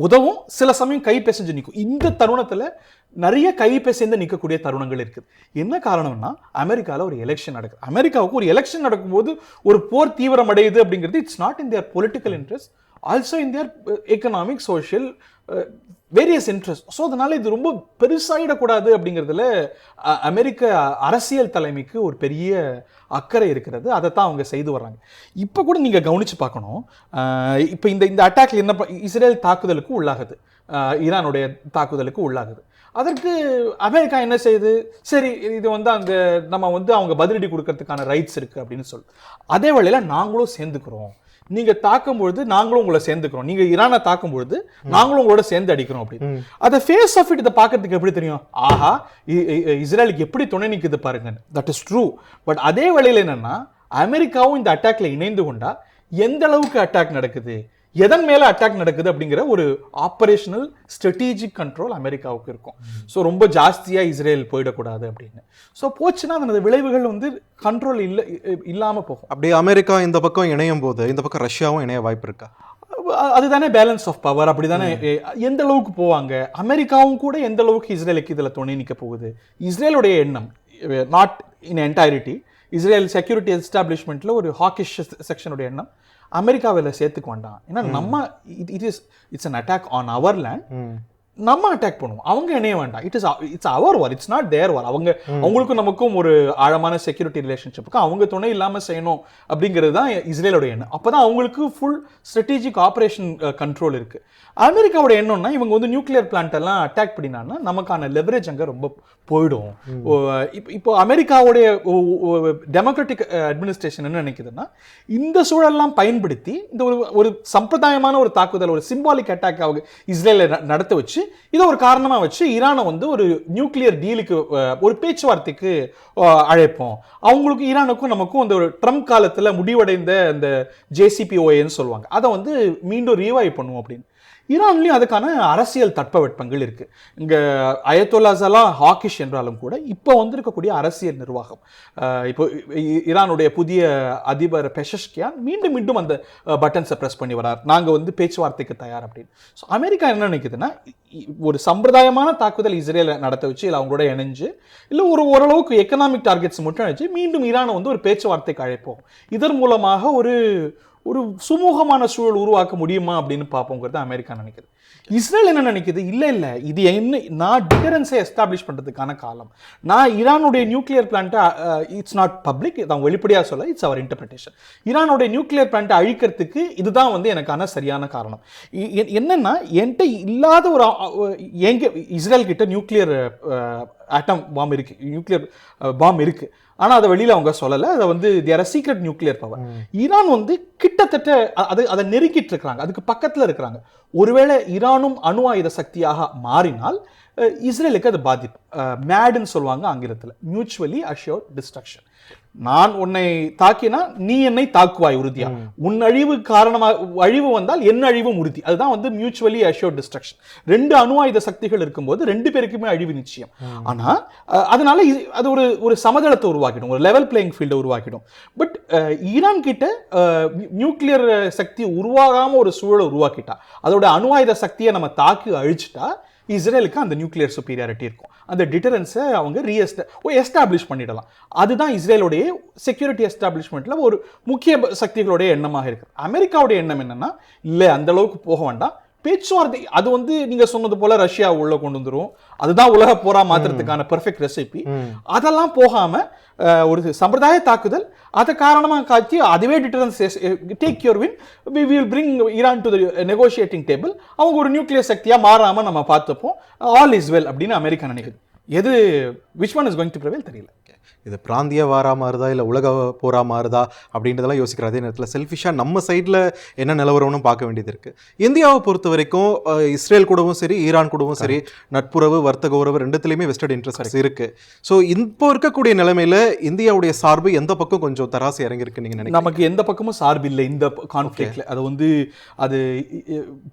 உதவும், சில சமயம் கை பிசைஞ்சு நிற்கும். இந்த தருணத்தில் நிறைய கை பிசைந்து நிற்கக்கூடிய தருணங்கள் இருக்குது. என்ன காரணம்னா அமெரிக்காவில் ஒரு எலெக்ஷன் நடக்குது. அமெரிக்காவுக்கு ஒரு எலெக்ஷன் நடக்கும்போது ஒரு போர் தீவிரம் அடையுது அப்படிங்கிறது it's not in their political interest, also in their economic, social, various interest. So அதனால இது ரொம்ப பெருசாயிடக்கூடாது அப்படிங்கிறதுல அமெரிக்க அரசியல் தலைமைக்கு ஒரு பெரிய அக்கறை இருக்கிறது. அதைத்தான் அவங்க செய்து வர்றாங்க. இப்போ கூட நீங்கள் கவனித்து பார்க்கணும், இப்போ இந்த அட்டாக்ல என்ன இஸ்ரேல் தாக்குதலுக்கு உள்ளாகுது, ஈரானுடைய தாக்குதலுக்கு உள்ளாகுது. அதற்கு அமெரிக்கா என்ன செய்யுது, சரி இது வந்து அந்த நம்ம வந்து அவங்க பதிலடி கொடுக்கறதுக்கான ரைட்ஸ் இருக்குது அப்படின்னு சொல்லு. அதே வேளையில் நாங்களும் சேர்ந்துக்கிறோம், நீங்க தாக்கும்பொழுது நாங்களும் உங்களை சேர்ந்துக்கிறோம், நீங்க ஈரானை தாக்கும்பொழுது நாங்களும் உங்களோட சேர்ந்து அடிக்கிறோம் அப்படின்னு. அதை ஃபேஸ் ஆஃப் இட் இதை பார்க்கறதுக்கு எப்படி தெரியும், ஆஹா இஸ்ரேலுக்கு எப்படி துணை நிற்குது பாருங்க. That is true. பட் அதே வேளையில் என்னன்னா அமெரிக்காவும் இந்த அட்டாக்ல இணைந்து கொண்டா எந்த அளவுக்கு அட்டாக் நடக்குது, எதன் மேல அட்டாக் நடக்குது அப்படிங்கிற ஒரு ஆபரேஷனல் ஸ்ட்ராட்டஜிக் கண்ட்ரோல் அமெரிக்காவுக்கு இருக்கும். ஸோ ரொம்ப ஜாஸ்தியா இஸ்ரேல் போயிடக்கூடாது அப்படின்னு. ஸோ போச்சுன்னா அதனது விளைவுகள் வந்து கண்ட்ரோல் இல்லாம போகும். அப்படியே அமெரிக்கா இந்த பக்கம் இணையும் போது இந்த பக்கம் ரஷ்யாவும் இணைய வாய்ப்பு இருக்கா? அதுதானே பேலன்ஸ் ஆஃப் பவர். அப்படிதானே எந்த அளவுக்கு போவாங்க, அமெரிக்காவும் கூட எந்த அளவுக்கு இஸ்ரேலுக்கு இதுல துணை நிற்க போகுது. இஸ்ரேலுடைய எண்ணம் not in entirety, Israel security எஸ்டாப்ளிஷ்மெண்ட்ல ஒரு ஹாக்கிஷ் செக்ஷனுடைய எண்ணம் அமெரிக்காவில் சேர்த்துக்க வேண்டாம். ஏன்னா நம்ம it's an attack on our land, நம்ம அட்டாக் பண்ணுவோம், அவங்க இணைய வேண்டாம். It's our war, it's not their war. அவங்களுக்கும் நமக்கும் ஒரு ஆழமான செக்யூரிட்டி ரிலேஷன்ஷிப்புக்கு அவங்க துணை இல்லாமல் செய்யணும் அப்படிங்கிறது தான் இஸ்ரேலோட எண்ணம். அப்போதான் அவங்களுக்கு ஃபுல் ஸ்ட்ராட்டஜிக் ஆப்ரேஷன் கண்ட்ரோல் இருக்கு. அமெரிக்காவோட எண்ணம்னா இவங்க வந்து நியூக்ளியர் பிளான்ட் எல்லாம் அட்டாக் பண்ணினாங்கன்னா நமக்கான லெவரேஜ் அங்கே ரொம்ப போயிடும். இப்போ அமெரிக்காவுடைய டெமோக்ராட்டிக் அட்மினிஸ்ட்ரேஷன் என்ன நினைக்குதுன்னா இந்த சூழல்லாம் பயன்படுத்தி இந்த ஒரு சம்பிரதாயமான ஒரு தாக்குதல், ஒரு சிம்பாலிக் அட்டாக் அவங்க இஸ்ரேலை நடத்த வச்சு இதை ஒரு காரணமா வச்சு ஈரானை வந்து ஒரு நியூக்ளியர் டீலுக்கு ஒரு பேச்சுவார்த்தைக்கு அழைப்போம். அவங்களுக்கு ஈரானுக்கும் நமக்கும் அந்த ஒரு ட்ரம்ப் காலத்துல முடிவடைந்த அந்த JCPOAன்னு சொல்லுவாங்க, அதை வந்து மீண்டும் ரீவைவ் பண்ணுவோம் அப்படின்னு. ஈரான்லையும் அதுக்கான அரசியல் தட்பவெட்பங்கள் இருக்கு. இங்க அயத்தொல்லாஸ் எல்லாம் ஹாக்கிஷ் என்றாலும் கூட இப்போ வந்திருக்கக்கூடிய அரசியல் நிர்வாகம், இப்போ ஈரானுடைய புதிய அதிபர் பெஷஷ்கியான் மீண்டும் மீண்டும் அந்த பட்டன்ஸை பிரஸ் பண்ணி வரார், நாங்க வந்து பேச்சுவார்த்தைக்கு தயார் அப்படின்னு. ஸோ அமெரிக்கா என்ன நினைக்குதுன்னா ஒரு சம்பிரதாயமான தாக்குதல் இஸ்ரேலை நடத்த வச்சு இல்லை அவங்களோட இணைஞ்சு இல்லை ஓரளவுக்கு எக்கனாமிக் டார்கெட்ஸ் மட்டும் நினைச்சு மீண்டும் ஈரானை வந்து ஒரு பேச்சுவார்த்தைக்கு அழைப்போம், இதன் மூலமாக ஒரு சுமூகமான சூழல் உருவாக்க முடியுமா அப்படின்னு பார்ப்போங்கிறது அமெரிக்கா நினைக்குது. இஸ்ரேல் என்ன நினைக்குது, இல்லை இது என்ன, நான் டிட்டரன்ஸை எஸ்டாப்ளிஷ் பண்ணுறதுக்கான காலம். நான் ஈரானுடைய நியூக்ளியர் பிளான்ட்டை, இட்ஸ் நாட் பப்ளிக், தான் வெளிப்படையாக சொல்ல, இட்ஸ் அவர் இன்டர்பிரிட்டேஷன். ஈரானுடைய நியூக்ளியர் பிளான்ட்டை அழிக்கிறதுக்கு இதுதான் வந்து எனக்கான சரியான காரணம். என்னன்னா, என்கிட்ட இல்லாத ஒரு எங்க இஸ்ரேல் கிட்ட நியூக்ளியர் ஆட்டம் பாம் இருக்கு, நியூக்ளியர் பாம் இருக்கு. ஆனால் அதை வெளியில் அவங்க சொல்லலை. அதை வந்து தேர் சீக்ரெட் நியூக்ளியர் பவர். ஈரான் வந்து கிட்டத்தட்ட அதை நெருக்கிட்டு இருக்கிறாங்க, அதுக்கு பக்கத்தில் இருக்கிறாங்க. ஒருவேளை ஈரானும் அணு ஆயுத சக்தியாக மாறினால் இஸ்ரேலுக்கு அது பாதிப்பு. மேடுன்னு சொல்லுவாங்க ஆங்கிலத்தில், மியூச்சுவலி அஷ்யூர்ட் டிஸ்ட்ரக்ஷன். நான் உன்னை தாக்கினா நீ என்னை தாக்குவாய் உறுதியா, உன் அழிவு காரணமாக அழிவு வந்தால் என் அழிவும் உறுதி. அதுதான் வந்து மியூச்சுவலி அஷ்யூர்ட் டிஸ்ட்ரக்ஷன். ரெண்டு அணு ஆயுத சக்திகள் இருக்கும்போது ரெண்டு பேருக்குமே அழிவு நிச்சயம். ஆனா அதனால அது ஒரு சமதளத்தை உருவாக்கிடும், ஒரு லெவல் பிளேயிங் ஃபீல்டை உருவாக்கிடும். பட் ஈரான் கிட்ட நியூக்ளியர் சக்தி உருவாகாம ஒரு சூழலை உருவாக்கிட்டா, அதோட அணு ஆயுத சக்தியை நம்ம தாக்கி அழிச்சிட்டா இஸ்ரேலுக்கு அந்த நியூக்ளியர் சுப்பீரியாரிட்டி இருக்கும். அந்த டிட்டரன்ஸை அவங்க எஸ்டாப்ளிஷ் பண்ணிடலாம். அதுதான் இஸ்ரேலுடைய செக்யூரிட்டி எஸ்டாப்ளிஷ்மெண்ட்ல ஒரு முக்கிய சக்திகளுடைய எண்ணமாக இருக்கு. அமெரிக்காவுடைய எண்ணம் என்னன்னா, இல்லை அந்த அளவுக்கு போக வேண்டாம், பேச்சுவார்த்தை. அது வந்து நீங்க சொன்னது போல ரஷ்யா உள்ள கொண்டு வந்துரும், அதுதான் உலக போரா மாத்திரத்துக்கான பெர்ஃபெக்ட் ரெசிபி. அதெல்லாம் போகாம ஒரு சம்பிரதாய தாக்குதல், அதை காரணமாக காட்சி அதுவே deterrence, take your win, we will bring Iran to the negotiating table. அவங்க ஒரு நியூக்ளியர் சக்தியா மாறாம நம்ம பார்த்துப்போம், ஆல் இஸ் வெல் அப்படின்னு அமெரிக்கா நினைக்குது. எது which one is going to prevail தெரியல. இது பிராந்திய வாரா மாறுதா இல்லை உலக போரா மாறுதா அப்படின்றதெல்லாம் யோசிக்கிற அதே நேரத்தில் செல்ஃபிஷாக நம்ம சைடில் என்ன நிலவரம்னு பார்க்க வேண்டியது இருக்குது. இந்தியாவை பொறுத்த வரைக்கும் இஸ்ரேல் கூடவும் சரி, ஈரான் கூடவும் சரி, நட்புறவு, வர்த்தக உறவு ரெண்டுத்துலேயுமே வெஸ்டர்ட் இன்ட்ரெஸ்ட் இருக்குது. ஸோ இப்போ இருக்கக்கூடிய நிலைமையில் இந்தியாவுடைய சார்பு எந்த பக்கம் கொஞ்சம் தராசு இறங்கியிருக்கு நீங்கள் நினைக்கிறீங்க? நமக்கு எந்த பக்கமும் சார்பு இல்லை இந்த கான்ஃப்ளிக்ட்ல. அது வந்து அது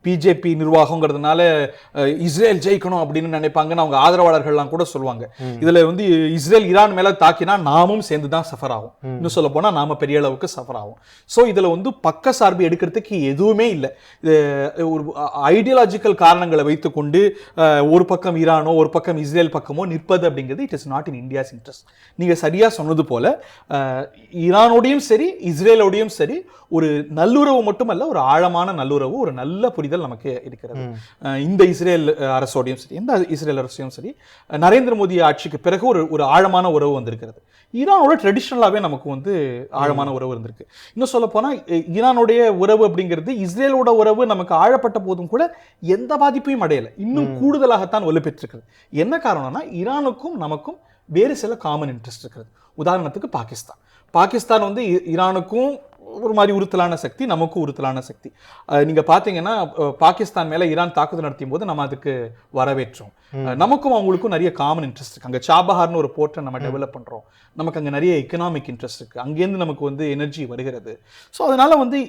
பிஜேபி நிர்வாகங்கிறதுனால இஸ்ரேல் ஜெயிக்கணும் அப்படின்னு நினைப்பாங்கன்னு அவங்க ஆதரவாளர்கள்லாம் கூட சொல்லுவாங்க. இதுல வந்து இஸ்ரேல் ஈரான் மேல தாக்கினா நாமும் சேர்ந்து தான் சஃபர் ஆகும், இன்னும் சொல்ல போனா நாம பெரிய அளவுக்கு சஃபர் ஆகும். ஸோ இதுல வந்து பக்க சார்பு எடுக்கிறதுக்கு எதுவுமே இல்லை. ஒரு ஐடியாலஜிக்கல் காரணங்களை வைத்துக்கொண்டு ஒரு பக்கம் ஈரானோ ஒரு பக்கம் இஸ்ரேல் பக்கமோ நிற்பது அப்படிங்கிறது it is not in India's interest. நீங்க சரியா சொன்னது போல ஈரானோடையும் சரி இஸ்ரேலோடையும் சரி ஒரு நல்லுறவு மட்டுமல்ல, ஒரு ஆழமான நல்லுறவு, ஒரு நல்ல புரிதல் நமக்கு இருக்கிறது. இந்த இஸ்ரேல் அரசோடையும் சரி, எந்த இஸ்ரேல் அரசையும் சரி, நரேந்திர மோடி ஆட்சிக்கு பிறகு ஒரு ஆழமான உறவு வந்திருக்கிறது. ஈரானோட ட்ரெடிஷ்னலாகவே நமக்கு வந்து ஆழமான உறவு இருந்திருக்கு. இன்னும் சொல்ல போனால் ஈரானுடைய உறவு அப்படிங்கிறது இஸ்ரேலோட உறவு நமக்கு ஆழப்பட்ட போதும் கூட எந்த பாதிப்பையும் அடையலை, இன்னும் கூடுதலாகத்தான் வலுப்பெற்றிருக்கிறது. என்ன காரணம்னா, ஈரானுக்கும் நமக்கும் வேறு சில காமன் இன்ட்ரெஸ்ட் இருக்கிறது. உதாரணத்துக்கு பாகிஸ்தான் வந்து ஈரானுக்கும் ஒரு மாதிரி உறுத்தலான சக்தி, நமக்கும் உறுத்தலான சக்தி. நீங்க பாத்தீங்கன்னா பாகிஸ்தான் மேல ஈரான் தாக்குதல் நடத்தியும் போது நம்ம அதுக்கு வரவேற்றோம். நமக்கும் அவங்களுக்கும் நிறைய காமன் இன்ட்ரெஸ்ட் இருக்கு. அங்க சாபஹார்னு ஒரு போர்ட்டை நம்ம டெவலப் பண்றோம், நமக்கு அங்க நிறைய எக்கனாமிக் இன்ட்ரெஸ்ட் இருக்கு, அங்கேருந்து நமக்கு வந்து எனர்ஜி வருகிறது. ஸோ அதனால வந்து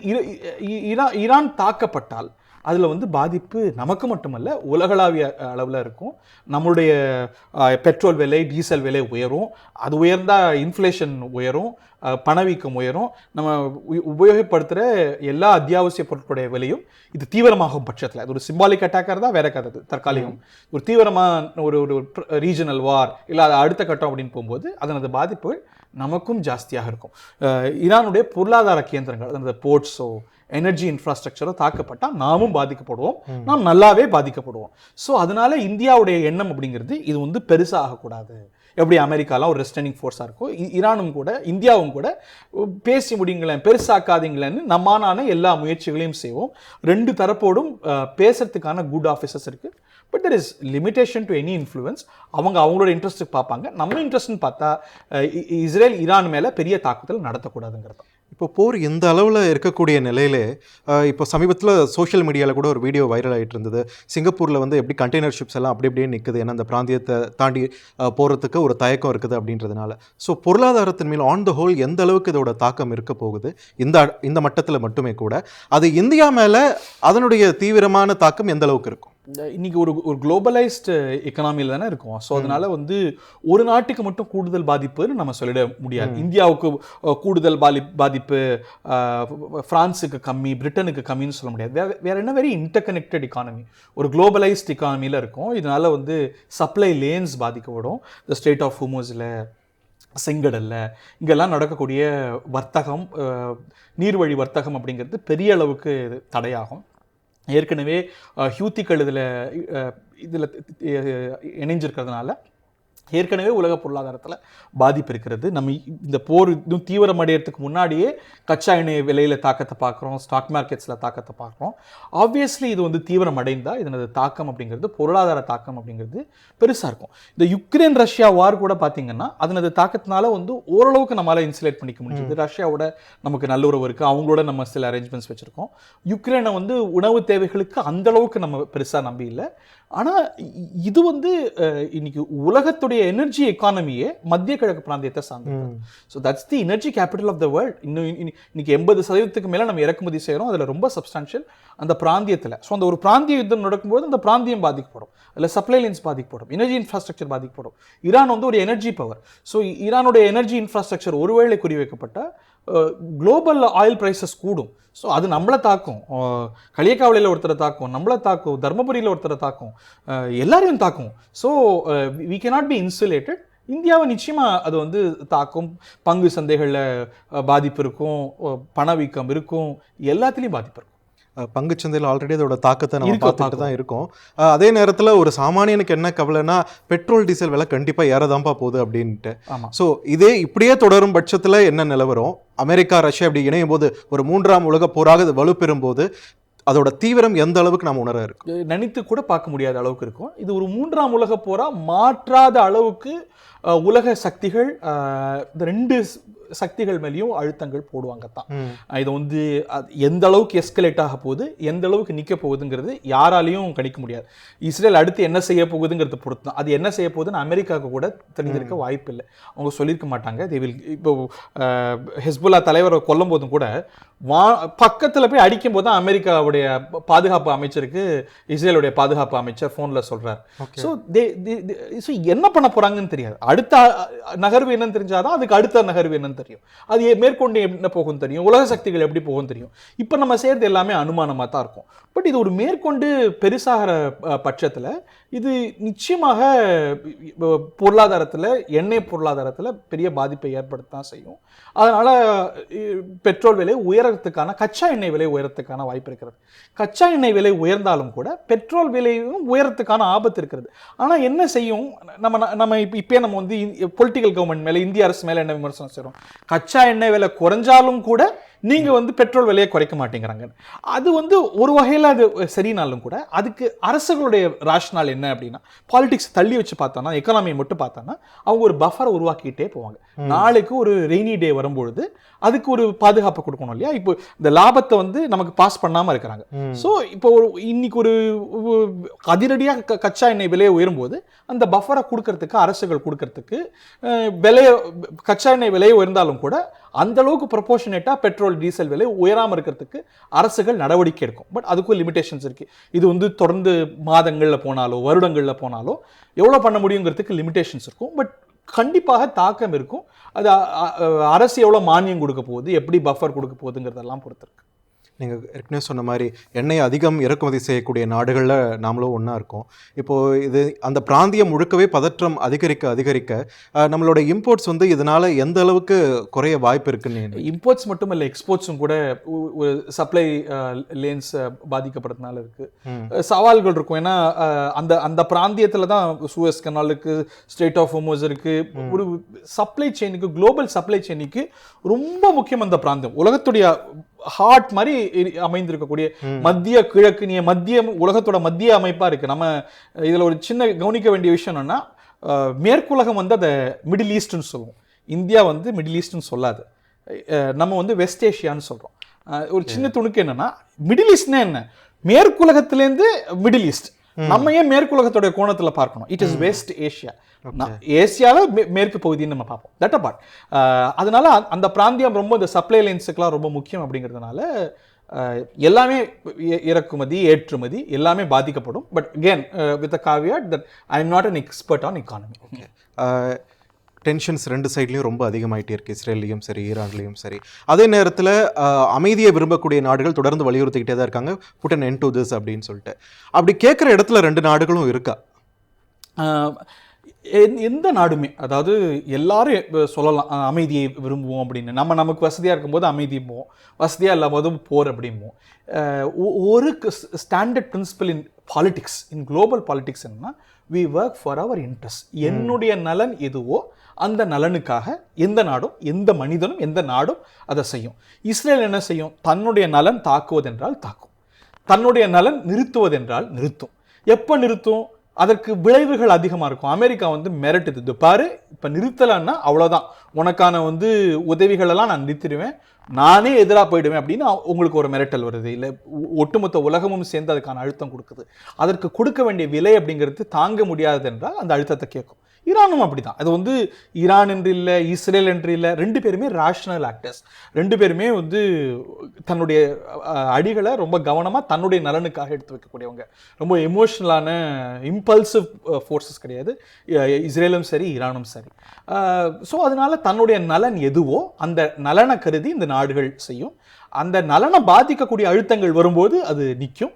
ஈரான் தாக்கப்பட்டால் அதுல வந்து பாதிப்பு நமக்கு மட்டுமல்ல உலகளாவிய அளவில் இருக்கும். நம்மளுடைய பெட்ரோல் விலை, டீசல் விலை உயரும், அது உயர்ந்தா இன்ஃப்ளேஷன் உயரும், பணவீக்கம் உயரும், நம்ம உபயோகப்படுத்துகிற எல்லா அத்தியாவசிய பொருட்களுடைய விலையும் இது தீவிரமாகும் பட்சத்தில், அது ஒரு சிம்பாலிக் அட்டாக்காக தான் வேற கதை, தற்காலிகம். ஒரு தீவிரமான ஒரு ரீஜனல் வார் இல்லை அது அடுத்த கட்டம் அப்படின்னு போகும்போது அதனது பாதிப்பு நமக்கும் ஜாஸ்தியாக இருக்கும். ஈரானுடைய பொருளாதார கேந்திரங்கள், அந்த போர்ட்ஸோ எனர்ஜி இன்ஃப்ராஸ்ட்ரக்சரோ தாக்கப்பட்டால் நாமும் பாதிக்கப்படுவோம், நாம் நல்லாவே பாதிக்கப்படுவோம். ஸோ அதனால இந்தியாவுடைய எண்ணம் அப்படிங்கிறது இது வந்து பெருசாக ஆகக்கூடாது. எப்படி அமெரிக்காலாம் ஒரு ரெஸ்டனிங் ஃபோர்ஸாக இருக்கும், ஈரானும் கூட இந்தியாவும் கூட பேசி முடியுங்களேன், பெருசாக்காதீங்களேன்னு நம்மான எல்லா முயற்சிகளையும் செய்வோம். ரெண்டு தரப்போடும் பேசுறதுக்கான குட் ஆஃபீஸர்ஸ் இருக்குது. But there is limitation to any influence. அவங்களோட இன்ட்ரெஸ்ட்டுக்கு பார்ப்பாங்க. நம்ம இன்ட்ரெஸ்ட்னு பார்த்தா இஸ்ரேல் ஈரான் மேலே பெரிய தாக்குதல் நடத்தக்கூடாதுங்கிறது. இப்போ போர் இந்த அளவில் இருக்கக்கூடிய நிலையிலே இப்போ சமீபத்தில் சோஷியல் மீடியாவில் கூட ஒரு வீடியோ வைரல் ஆகிட்டு இருந்தது. சிங்கப்பூரில் வந்து எப்படி கண்டெய்னர் ஷிப்ஸ் எல்லாம் அப்படி அப்படியே நிற்குது, ஏன்னா அந்த பிராந்தியத்தை தாண்டி போகிறதுக்கு ஒரு தயக்கம் இருக்குது அப்படின்றதுனால. ஸோ பொருளாதாரத்தின் மேல் ஆன் த ஹோல் எந்த அளவுக்கு இதோட தாக்கம் இருக்க போகுது இந்த மட்டத்தில் மட்டுமே கூட, அது இந்தியா மேலே அதனுடைய தீவிரமான தாக்கம் எந்த அளவுக்கு இருக்கும்? இன்னைக்கு ஒரு குளோபலைஸ்டு எக்கனாமியில் தானே இருக்கும். ஸோ அதனால வந்து ஒரு நாட்டுக்கு மட்டும் கூடுதல் பாதிப்புன்னு நம்ம சொல்லிட முடியாது. இந்தியாவுக்கு கூடுதல் பாதிப்பு, பிரான்ஸுக்கு கம்மி, பிரிட்டனுக்கு கம்மின்னு சொல்ல முடியாது. வேற என்ன, வெரி இன்டர்கனெக்டட் எக்கானமி, ஒரு குளோபலைஸ்ட் எக்கானமியில் இருக்கும். இதனால வந்து சப்ளை லேன்ஸ் பாதிக்கப்படும். இந்த ஸ்ட்ரெய்ட் ஆஃப் ஹோர்முஸில், செங்கடல்ல இங்கெல்லாம் நடக்கக்கூடிய வர்த்தகம், நீர்வழி வர்த்தகம் அப்படிங்கிறது பெரிய அளவுக்கு தடையாகும். ஏற்கனவே ஹூத்திகள் இதில் இணைஞ்சிருக்கிறதுனால ஏற்கனவே உலக பொருளாதாரத்தில் பாதிப்பு இருக்கிறது. நம்ம இந்த போர் இன்னும் தீவிரமடைகிறதுக்கு முன்னாடியே கச்சா எண்ணெய் விலையில் தாக்கத்தை பார்க்குறோம், ஸ்டாக் மார்க்கெட்ஸில் தாக்கத்தை பார்க்குறோம். ஆப்வியஸ்லி இது வந்து தீவிரமடைந்தால் இதனது தாக்கம் அப்படிங்கிறது, பொருளாதார தாக்கம் அப்படிங்கிறது பெருசாக இருக்கும். இந்த யுக்ரைன் ரஷ்யா வார் கூட பார்த்தீங்கன்னா அதனது தாக்கத்தினால வந்து ஓரளவுக்கு நம்மளால் இன்சுலேட் பண்ணிக்க முடிஞ்சது. ரஷ்யாவோட நமக்கு நல்லுறவு இருக்குது, அவங்களோட நம்ம சில அரேஞ்ச்மெண்ட்ஸ் வச்சுருக்கோம். யுக்ரைனை வந்து உணவு தேவைகளுக்கு அந்தளவுக்கு நம்ம பெருசாக நம்பி இல்லை. ஆனால் இது வந்து இன்னைக்கு உலகத்துடைய எனர்ஜி எக்கானமியே மத்திய கிழக்கு பிராந்தியத்தை சார்ந்து. So that's the energy capital of the world. இன்னைக்கு 80% மேலே நம்ம இறக்குமதி செய்கிறோம். அதில் ரொம்ப சப்ஸ்டான்ஷியல் அந்த பிராந்தியத்தில். ஸோ அந்த ஒரு பிராந்திய யுத்தம் நடக்கும்போது அந்த பிராந்தியம் பாதிக்கப்படும், அதில் சப்ளை லைன்ஸ் பாதிக்கப்படும், எனர்ஜி இன்ஃப்ராஸ்ட்ரக்சர் பாதிக்கப்படும். ஈரான் வந்து ஒரு எனர்ஜி பவர். ஸோ ஈரானுடைய எனர்ஜி இன்ஃப்ராஸ்ட்ரக்சர் ஒருவேளை குறிவைக்கப்பட்டால் குளோபல் ஆயில் ப்ரைஸஸ் கூடும். ஸோ அது நம்மளை தாக்கும், களியக்காவலையில் ஒருத்தரை தாக்கும், நம்மளை தாக்கும், தர்மபுரியில் ஒருத்தரை தாக்கும், எல்லாரையும் தாக்கும். So we cannot be insulated. இந்தியாவை நிச்சயமாக அது வந்து தாக்கும். பங்கு சந்தைகளில் பாதிப்பு இருக்கும், பணவீக்கம் இருக்கும், எல்லாத்துலேயும் பாதிப்பு இருக்கும். பங்குச்சந்தையில் ஆல்ரெடி அதோட தாக்கத்தை நம்ம பார்த்துட்டு தான் இருக்கோம். அதே நேரத்தில் ஒரு சாமானியனுக்கு என்ன கவலைன்னா பெட்ரோல் டீசல் விலை கண்டிப்பாக ஏறதாம்பா போகுது அப்படின்ட்டு. ஸோ இதே இப்படியே தொடரும் பட்சத்தில் என்ன நிலவரம்? அமெரிக்கா ரஷ்யா அப்படி இணையும் போது ஒரு 3ஆம் உலக போராக அது வலுப்பெறும் போது அதோட தீவிரம் எந்த அளவுக்கு நம்ம உணர இருக்கும்? நினைத்து கூட பார்க்க முடியாத அளவுக்கு இருக்கும். இது ஒரு 3ஆம் உலக போரா மாற்றாத அளவுக்கு உலக சக்திகள் இந்த 2 சக்திகள் மேலேயும் அழுத்தங்கள் போடுவாங்க தான். இது வந்து எந்த அளவுக்கு எஸ்கலேட் ஆக போகுது, எந்த அளவுக்கு நிற்க போகுதுங்கிறது யாராலையும் கணிக்க முடியாது. இஸ்ரேல் அடுத்து என்ன செய்ய போகுதுங்கிறத பொறுத்து தான். அது என்ன செய்ய போகுதுன்னு அமெரிக்காவுக்கு கூட தெரிஞ்சிருக்க வாய்ப்பு இல்லை. அவங்க சொல்லியிருக்க மாட்டாங்க. இப்போ ஹெஸ்புல்லா தலைவரை கொல்லும் போதும் கூட பக்கத்தில் போய் அடிக்கும் போது தான் அமெரிக்காவுடைய பாதுகாப்பு அமைச்சருக்கு இஸ்ரேலுடைய பாதுகாப்பு அமைச்சர் ஃபோனில் சொல்கிறார். ஸோ என்ன பண்ண போகிறாங்கன்னு தெரியாது. அடுத்த நகர்வு என்னன்னு தெரிஞ்சாதான் அதுக்கு அடுத்த நகர்வு என்னன்னு தெரியும். அது மேற்கொண்டு என்ன போகும் தெரியும், உலக சக்திகள் எப்படி போகும் தெரியும். இப்போ நம்ம செய்கிறது எல்லாமே அனுமானமாக தான் இருக்கும். பட் இது ஒரு மேற்கொண்டு பெருசாகிற பட்சத்தில் இது நிச்சயமாக பொருளாதாரத்தில், எண்ணெய் பொருளாதாரத்தில் பெரிய பாதிப்பை ஏற்படுத்ததான் செய்யும். அதனால் பெட்ரோல் விலை உயரத்துக்கான, கச்சா எண்ணெய் விலை உயரத்துக்கான வாய்ப்பு இருக்கிறது. கச்சா எண்ணெய் விலை உயர்ந்தாலும் கூட பெட்ரோல் விலையும் உயரத்துக்கான ஆபத்து இருக்கிறது. ஆனால் என்ன செய்யும், நம்ம இப்போ நம்ம வந்து பொலிட்டிக்கல் கவர்மெண்ட் மேலே, இந்திய அரசு மேலே என்ன விமர்சனம் செய்கிறோம்? கச்சா எண்ணெய் விலை குறைஞ்சாலும் கூட நீங்கள் வந்து பெட்ரோல் விலையை குறைக்க மாட்டேங்கிறாங்க. அது வந்து ஒரு வகையில் அது சரினாலும் கூட அதுக்கு அரசுகளுடைய ராஷ்னால் என்ன அப்படின்னா, பாலிடிக்ஸ் தள்ளி வச்சு பார்த்தோன்னா, எக்கானமியை மட்டும் பார்த்தோன்னா அவங்க ஒரு பஃபரை உருவாக்கிட்டே போவாங்க. நாளைக்கு ஒரு ரெய்னி டே வரும்பொழுது அதுக்கு ஒரு பாதுகாப்பு கொடுக்கணும் இல்லையா? இப்போ இந்த லாபத்தை வந்து நமக்கு பாஸ் பண்ணாமல் இருக்கிறாங்க. ஸோ இப்போ இன்னைக்கு ஒரு அதிரடியாக கச்சா எண்ணெய் விலையை உயரும்போது அந்த பஃபரை கொடுக்கறதுக்கு, அரசுகள் கொடுக்கறதுக்கு, விலையை கச்சா எண்ணெய் விலையை உயர்ந்தாலும் கூட அந்த அளவுக்கு ப்ரொபோர்ஷனேட்டாக பெட்ரோல் டீசல் விலை உயராமல் இருக்கிறதுக்கு அரசுகள் நடவடிக்கை எடுக்கும். பட் அதுக்கும் லிமிடேஷன்ஸ் இருக்குது. இது வந்து தொடர்ந்து மாதங்களில் போனாலோ வருடங்களில் போனாலோ எவ்வளோ பண்ண முடியுங்கிறதுக்கு லிமிடேஷன்ஸ் இருக்கும். பட் கண்டிப்பாக தாக்கம் இருக்கும். அது அரசு எவ்வளோ மானியம் கொடுக்க போகுது, எப்படி பஃபர் கொடுக்க போகுதுங்கிறதெல்லாம் பொறுத்து இருக்கு. நீங்கள் ஏற்கனவே சொன்ன மாதிரி எண்ணெய் அதிகம் இறக்குமதி செய்யக்கூடிய நாடுகளில் நாமளும் ஒன்றா இருக்கோம். இப்போது இது அந்த பிராந்தியம் முழுக்கவே பதற்றம் அதிகரிக்க நம்மளோட இம்போர்ட்ஸ் வந்து இதனால் எந்த அளவுக்கு குறைய வாய்ப்பு இருக்குன்னு? இம்போர்ட்ஸ் மட்டும் இல்லை, எக்ஸ்போர்ட்ஸும் கூட ஒரு சப்ளை லேன்ஸ் பாதிக்கப்படுறதுனால இருக்குது, சவால்கள் இருக்கும். ஏன்னா அந்த பிராந்தியத்தில் தான் சூயஸ் கனாலுக்கு, ஸ்ட்ரெய்ட் ஆஃப் ஹோர்முஸ் இருக்குது. ஒரு சப்ளை செயினுக்கு, குளோபல் சப்ளை செயினுக்கு ரொம்ப முக்கியம் அந்த பிராந்தியம். உலகத்துடைய ஹார்ட் மாதிரி அமைந்திருக்கக்கூடிய மத்திய கிழக்கு உலகத்தோட மத்திய அமைப்பா இருக்கு. நம்ம இதுல ஒரு சின்ன கவனிக்க வேண்டிய விஷயம் என்னன்னா, மேற்குலகம் வந்து அதை மிடில் ஈஸ்ட்னு சொல்லுவோம். இந்தியா வந்து மிடில் ஈஸ்ட்னு சொல்லாது, நம்ம வந்து வெஸ்ட் ஏஷியான்னு சொல்றோம். ஒரு சின்ன துணுக்கு என்னன்னா, மிடில் ஈஸ்ட்னா என்ன? மேற்குலகத்திலேருந்து மிடில் ஈஸ்ட். நம்ம ஏன் மேற்குலகத்தோட கோணத்துல பார்க்கணும்? It is west Asia. ஏசியாவில் மேற்கு பகுதின்னு நம்ம பார்ப்போம். That apart. அதனால அந்த பிராந்தியம் ரொம்ப இந்த சப்ளை லைன்ஸுக்கெல்லாம் ரொம்ப முக்கியம். அப்படிங்கிறதுனால எல்லாமே இறக்குமதி, ஏற்றுமதி எல்லாமே பாதிக்கப்படும். But again with a caveat that I am not an expert on economy. Tensions 2 சைட்லையும் ரொம்ப அதிகமாகிட்டே இருக்குது, இஸ்ரேல்லையும் சரி ஈரான்லையும் சரி. அதே நேரத்தில் அமைதியை விரும்பக்கூடிய நாடுகள் தொடர்ந்து வலியுறுத்திக்கிட்டே தான் இருக்காங்க, put an end to this அப்படின்னு சொல்லிட்டு. அப்படி கேட்குற இடத்துல 2 நாடுகளும் இருக்கா? எந்த நாடுமே, அதாவது எல்லாரும் சொல்லலாம் அமைதியை விரும்புவோம் அப்படின்னு. நமக்கு வசதியாக இருக்கும்போது அமைதியும்போம், வசதியாக இல்லாம போர் அப்படிம்போம். ஒரு standard principle in politics, in global politics என்னன்னா, we work for our interest. என்னுடைய நலன் எதுவோ அந்த நலனுக்காக எந்த நாடும், எந்த மனிதனும், எந்த நாடும் அதை செய்யும். இஸ்ரேல் என்ன செய்யும்? தன்னுடைய நலன் தாக்குவதென்றால் தாக்கும், தன்னுடைய நலன் நிறுத்துவதென்றால் நிறுத்தும். எப்போ நிறுத்தும்? அதற்கு விளைவுகள் அதிகமாக இருக்கும். அமெரிக்கா மிரட்டுது, பாரு இப்போ நிறுத்தலைன்னா அவ்வளோதான், உனக்கான உதவிகள் எல்லாம் நான் நிறுத்திடுவேன், நானே எதிராக போயிடுவேன் அப்படின்னு உங்களுக்கு ஒரு மிரட்டல் வருது. இல்லை ஒட்டுமொத்த உலகமும் சேர்ந்து அதுக்கான அழுத்தம் கொடுக்குது. அதற்கு கொடுக்க வேண்டிய விலை அப்படிங்கிறது தாங்க முடியாதது என்றால் அந்த அழுத்தத்தை கேட்கும். ஈரானும் அப்படிதான். அது ஈரான் என்று இல்லை, இஸ்ரேல் என்று இல்லை, ரெண்டு பேருமே ரேஷனல் ஆக்டர்ஸ். ரெண்டு பேருமே தன்னுடைய அடிகளை ரொம்ப கவனமாக தன்னுடைய நலனுக்காக எடுத்து வைக்கக்கூடியவங்க. ரொம்ப எமோஷனலான இம்பல்சிவ் ஃபோர்ஸஸ் கிடையாது இஸ்ரேலும் சரி ஈரானும் சரி. ஸோ அதனால தன்னுடைய நலன் எதுவோ அந்த நலனை கருதி இந்த நாடுகள் செய்யும். அந்த நலனை பாதிக்கக்கூடிய அழுத்தங்கள் வரும்போது அது நிற்கும்.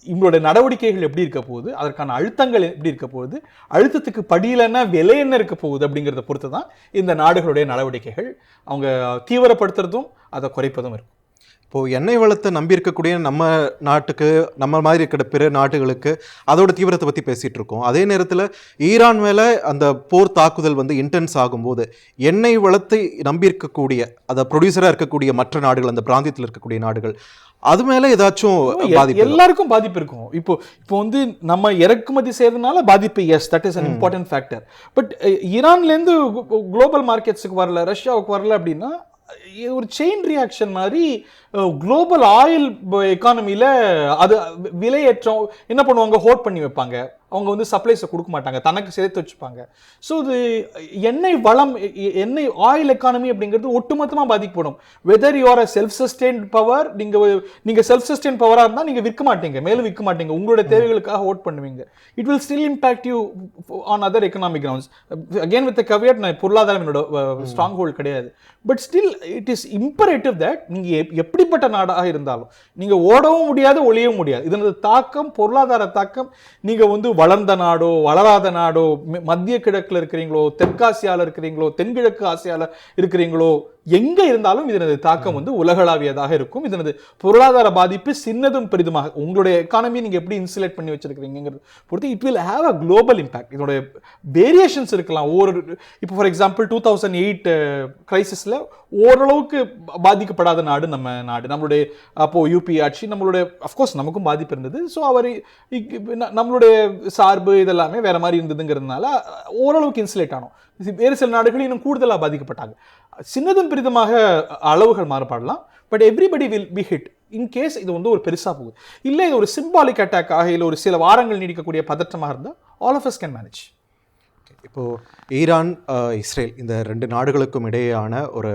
இவங்களோட நடவடிக்கைகள் எப்படி இருக்க போகுது, அதற்கான அழுத்தங்கள் எப்படி இருக்க போகுது, அழுத்தத்துக்கு படியிலன்னா விலை என்ன இருக்க போகுது அப்படிங்கிறத பொறுத்து தான் இந்த நாடுகளுடைய நடவடிக்கைகள் அவங்க தீவிரப்படுத்துறதும் அதை குறைப்பதும் இருக்கும். இப்போது எண்ணெய் வளத்தை நம்பி இருக்கக்கூடிய நம்ம நாட்டுக்கு, நம்ம மாதிரி இருக்கிற பிற நாடுகளுக்கு அதோட தீவிரத்தை பற்றி பேசிகிட்டு இருக்கோம். அதே நேரத்தில் ஈரான் மேலே அந்த போர் தாக்குதல் இன்டென்ஸ் ஆகும்போது எண்ணெய் வளத்தை நம்பி இருக்கக்கூடிய, அதை ப்ரொடியூசராக இருக்கக்கூடிய மற்ற நாடுகள், அந்த பிராந்தியத்தில் இருக்கக்கூடிய நாடுகள், அது மேலே ஏதாச்சும் பாதிப்பு? எல்லாருக்கும் பாதிப்பு இருக்கும். இப்போ நம்ம இறக்குமதி செய்யறதுனால பாதிப்பு, yes, that is an important factor. But ஈரான்லேருந்து குளோபல் மார்க்கெட்ஸுக்கு வரல, ரஷ்யாவுக்கு வரல அப்படின்னா ஒரு செயின் ரியாக்ஷன் மாதிரி குளோபல் ஆயில் எக்கானமியில் அது விலையேற்றம் என்ன பண்ணுவாங்க, ஹோல்ட் பண்ணி வைப்பாங்க. அவங்க சப்ளைஸை கொடுக்க மாட்டாங்க, தனக்கு சேர்த்து வச்சுப்பாங்க. ஸோ இது எண்ணெய் வளம், எண்ணெய் ஆயில் எக்கானமி அப்படிங்கிறது ஒட்டுமொத்தமாக பாதிக்கப்படும். Whether you are a self sustained power, நீங்கள் செல்ஃப் சஸ்டெயின் பவராக இருந்தால் நீங்கள் விற்க மாட்டீங்க, மேலும் விற்க மாட்டீங்க, உங்களுடைய தேவைகளுக்காக ஹோல்ட் பண்ணுவீங்க. It will still impact you on other economic grounds. Again with caveat, நான் பொருளாதாரம் என்னோட ஸ்ட்ராங் ஹோல்ட் கிடையாது. But still it is imperative that நீங்கள் எப்படிப்பட்ட நாடாக இருந்தாலும் நீங்கள் ஓடவும் முடியாது, ஒளியவும் முடியாது. இதனது தாக்கம், பொருளாதார தாக்கம், நீங்கள் வளர்ந்த நாடோ வளராத நாடோ, மத்திய கிழக்கில் இருக்கிறீங்களோ, தெற்காசியாவில் இருக்கிறீங்களோ, தென்கிழக்கு ஆசியாவில் இருக்கிறீங்களோ, எங்க இருந்தாலும் இதனது தாக்கம் உலகளாவியதாக இருக்கும். இதனது பொருளாதார பாதிப்பு சின்னதும் பெரிதுமாக, உங்களுடைய எக்கானமி நீங்க எப்படி இன்சுலேட் பண்ணி வச்சிருக்கீங்கிறது பொறுத்து it will have a global impact. இதோட வேரியேஷன்ஸ் இருக்கலாம். இப்போ ஃபார் எக்ஸாம்பிள் 2008 கிரைசிஸ்ல ஓரளவுக்கு பாதிக்கப்படாத நாடு நம்ம நாடு. நம்மளுடைய அப்போ யூபி ஆட்சி, நம்மளுடைய அஃப்கோர்ஸ் நமக்கும் பாதிப்பு இருந்தது. ஸோ நம்மளுடைய சார்பு இதெல்லாமே வேற மாதிரி இருந்ததுங்கிறதுனால ஓரளவுக்கு இன்சுலேட் ஆனோம். வேறு சில நாடுகள் இன்னும் கூடுதலாக பாதிக்கப்பட்டாங்க. சின்னதும் பெரிதுமாக அளவுகள் மாறுபாடலாம். But everybody will be hit in case இது ஒரு பெருசாக போகுது. இல்லை இது ஒரு சிம்பாலிக் அட்டாக் ஆக, இல்லை ஒரு சில வாரங்கள் நீடிக்கக்கூடிய பதற்றமாக இருந்தால் all of us can manage. இப்போது ஈரான், இஸ்ரேல் இந்த ரெண்டு நாடுகளுக்கும் இடையேயான ஒரு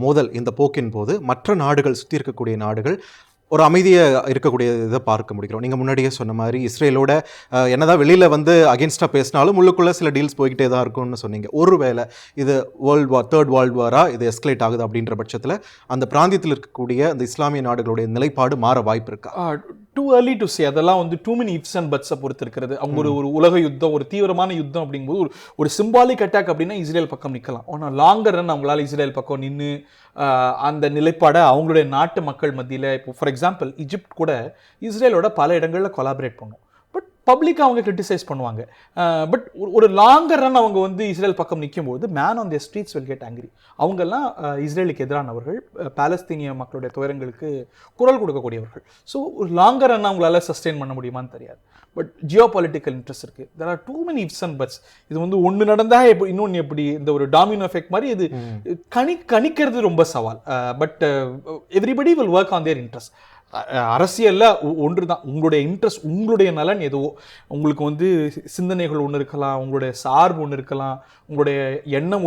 மோதல், இந்த போக்கின் போது மற்ற நாடுகள், சுற்றி இருக்கக்கூடிய நாடுகள் ஒரு அமைதியாக இருக்கக்கூடிய இதை பார்க்க முடிக்கிறோம். நீங்கள் முன்னாடியே சொன்ன மாதிரி இஸ்ரேலோட என்னதான் வெளியில் அகேன்ஸ்டாக பேசினாலும் உள்ளுக்குள்ளே சில டீல்ஸ் போய்கிட்டே தான் இருக்கும்னு சொன்னீங்க. ஒருவேளை இது வேர்ல்டு வார், தேர்ட் வேர்ல்டு வாராக இது எஸ்கலேட் ஆகுது அப்படின்ற பட்சத்தில் அந்த பிராந்தியத்தில் இருக்கக்கூடிய அந்த இஸ்லாமிய நாடுகளுடைய நிலைப்பாடு மாற வாய்ப்பு இருக்கா? Too early to say. அதெல்லாம் டூ மெனி இஃப்ஸ் அண்ட் பட்ஸை பொறுத்து இருக்கிறது. அவங்க ஒரு உலக யுத்தம், ஒரு தீவிரமான யுத்தம் அப்படிங்கும்போது ஒரு சிம்பாலிக் அட்டாக் அப்படின்னா இஸ்ரேல் பக்கம் நிற்கலாம். ஆனால் லாங்கர் ரன் அவங்களால இஸ்ரேல் பக்கம் நின்று அந்த நிலைப்பாடை அவங்களுடைய நாட்டு மக்கள் மத்தியில், இப்போ ஃபார் எக்ஸாம்பிள் ஈஜிப்ட் கூட இஸ்ரேலோட பல இடங்களில் கொலாபரேட் பண்ணும். பட் பப்ளிக்காக அவங்க கிரிட்டிசைஸ் பண்ணுவாங்க. பட் ஒரு லாங்கர் ரன் அவங்க இஸ்ரேல் பக்கம் நிற்கும்போது man on the streets will get angry. அவங்கெல்லாம் இஸ்ரேலுக்கு எதிரானவர்கள், பாலஸ்தீனிய மக்களுடைய துயரங்களுக்கு குரல் கொடுக்கக்கூடியவர்கள். ஸோ ஒரு லாங்கர் ரன் அவங்களால சஸ்டெயின் பண்ண முடியுமான்னு தெரியாது. பட் ஜியோ பொலிட்டிக்கல் இன்ட்ரெஸ்ட் இருக்குது. There are too many ifs and buts. இது ஒன்று நடந்தால் எப்படி இன்னொன்று எப்படி, இந்த ஒரு டாமினோ எஃபெக்ட் மாதிரி இது கணிக்கிறது ரொம்ப சவால். But everybody will work on their interest. அரசியல்ல ஒன்று தான், உங்களுடைய இன்ட்ரெஸ்ட், உங்களுடைய நலன் எதுவோ, உங்களுக்கு சிந்தனைகள் ஒன்று இருக்கலாம், உங்களுடைய சார்பு ஒன்று இருக்கலாம், உங்களுடைய எண்ணம்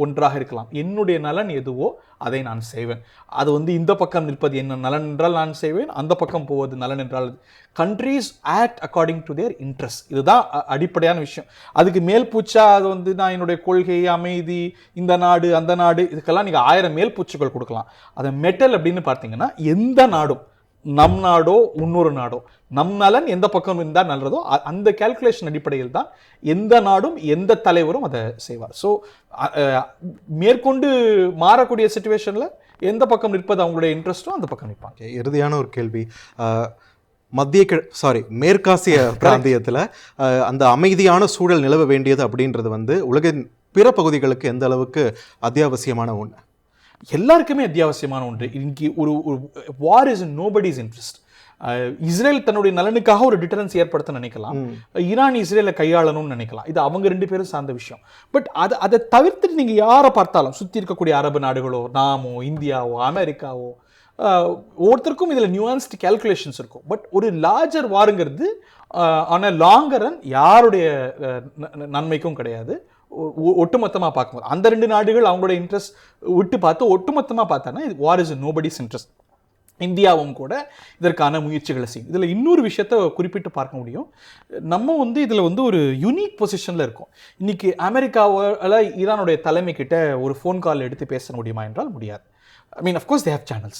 ஒன்றாக இருக்கலாம். என்னுடைய நலன் எதுவோ அதை நான் செய்வேன். அது இந்த பக்கம் நிற்பது என்ன நலன் என்றால் நான் செய்வேன், அந்த பக்கம் போவது நலன் என்றால். Countries act according to their interest. இதுதான் அடிப்படையான விஷயம். அதுக்கு மேல் பூச்சா அது நான் என்னுடைய கொள்கை, அமைதி, இந்த நாடு அந்த நாடு, இதுக்கெல்லாம் நீங்கள் 1000 மேல் பூச்சுகள் கொடுக்கலாம். அதை மெட்டல் அப்படின்னு பார்த்தீங்கன்னா எந்த நாடும் நம் நாடோ இன்னொரு நாடோ, நம் நலன் எந்த பக்கம் இருந்தால் நல்லதோ அந்த கால்குலேஷன் அடிப்படையில் தான் எந்த நாடும் எந்த தலைவரும் அதை செய்வார். ஸோ மேற்கொண்டு மாறக்கூடிய சுச்சுவேஷன்ல எந்த பக்கம் நிற்பது அவங்களுடைய இன்ட்ரெஸ்ட்டோ அந்த பக்கம் நிற்பாங்க. இறுதியான ஒரு கேள்வி, மேற்காசிய பிராந்தியத்தில் அந்த அமைதியான சூழல் நிலவ வேண்டியது அப்படின்றது வந்து உலகின் பிற பகுதிகளுக்கு எந்த அளவுக்கு அத்தியாவசியமான ஒன்று? எல்லாருக்குமே அத்தியாவசியமான ஒன்று. இன்னைக்கு ஒரு war is in nobody's interest. Israel தன்னுடைய நலனுக்காக ஒரு டிட்டரன்ஸ் ஏற்படுத்த நினைக்கலாம், ஈரான் இஸ்ரேலை கையாளணும்னு நினைக்கலாம், இது அவங்க 2 பேரும் சார்ந்த விஷயம். பட் அதை தவிர்த்துட்டு நீங்க யாரை பார்த்தாலும் சுற்றி இருக்கக்கூடிய அரபு நாடுகளோ, நாமோ, இந்தியாவோ, அமெரிக்காவோ, ஒவ்வொருத்தருக்கும் இதில் நியூஆன்ஸ்டு கேல்குலேஷன்ஸ் இருக்கும். பட் ஒரு லார்ஜர் வாருங்கிறது ஆன லாங்கர் ரன் யாருடைய நன்மைக்கும் கிடையாது. ஒட்டுமொத்தமாக பார்க்கும்போது அந்த 2 நாடுகள் அவங்களோட இன்ட்ரெஸ்ட் விட்டு பார்த்து ஒட்டுமொத்தமாக பார்த்தாங்கன்னா இது வார் இஸ் நோபடிஸ் இன்ட்ரெஸ்ட். இந்தியாவும் கூட இதற்கான முயற்சிகளை செய்யும். இதில் இன்னொரு விஷயத்தை குறிப்பிட்டு பார்க்க முடியும். நம்ம வந்து இதில் வந்து ஒரு யூனிக் பொசிஷனில் இருக்கோம். இன்னைக்கு அமெரிக்காவால் ஈரானுடைய தலைமை கிட்ட ஒரு ஃபோன் கால் எடுத்து பேச முடியுமா என்றால் முடியாது. I mean, of course, they have channels.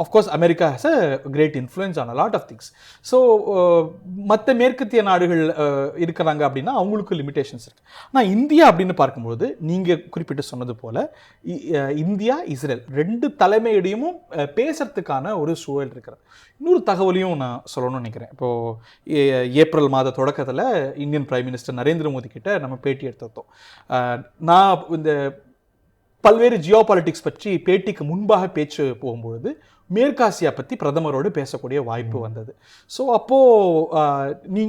Of course, America has a great influence on a lot of things. So, மற்ற மேற்கத்திய நாடுகள் இருக்கிறாங்க அப்படின்னா அவங்களுக்கு லிமிடேஷன்ஸ் இருக்குது. ஆனால் இந்தியா அப்படின்னு பார்க்கும்போது நீங்கள் குறிப்பிட்டு சொன்னது போல் இந்தியா, இஸ்ரேல் 2 தலைமையிடையும் பேசுறதுக்கான ஒரு சூழல் இருக்கிறது. இன்னொரு தகவலையும் நான் சொல்லணும்னு நினைக்கிறேன். இப்போது ஏப்ரல் மாத தொடக்கத்தில் Indian prime minister Narendra Modi கிட்ட நம்ம பேட்டி எடுத்தோம். நான் இந்த பல்வேறு ஜியோ பாலிட்டிக்ஸ் பற்றி பேட்டிக்கு முன்பாக பேச்சு போகும்பொழுது மேற்காசியா பற்றி பிரதமரோடு பேசக்கூடிய வாய்ப்பு வந்தது. ஸோ அப்போது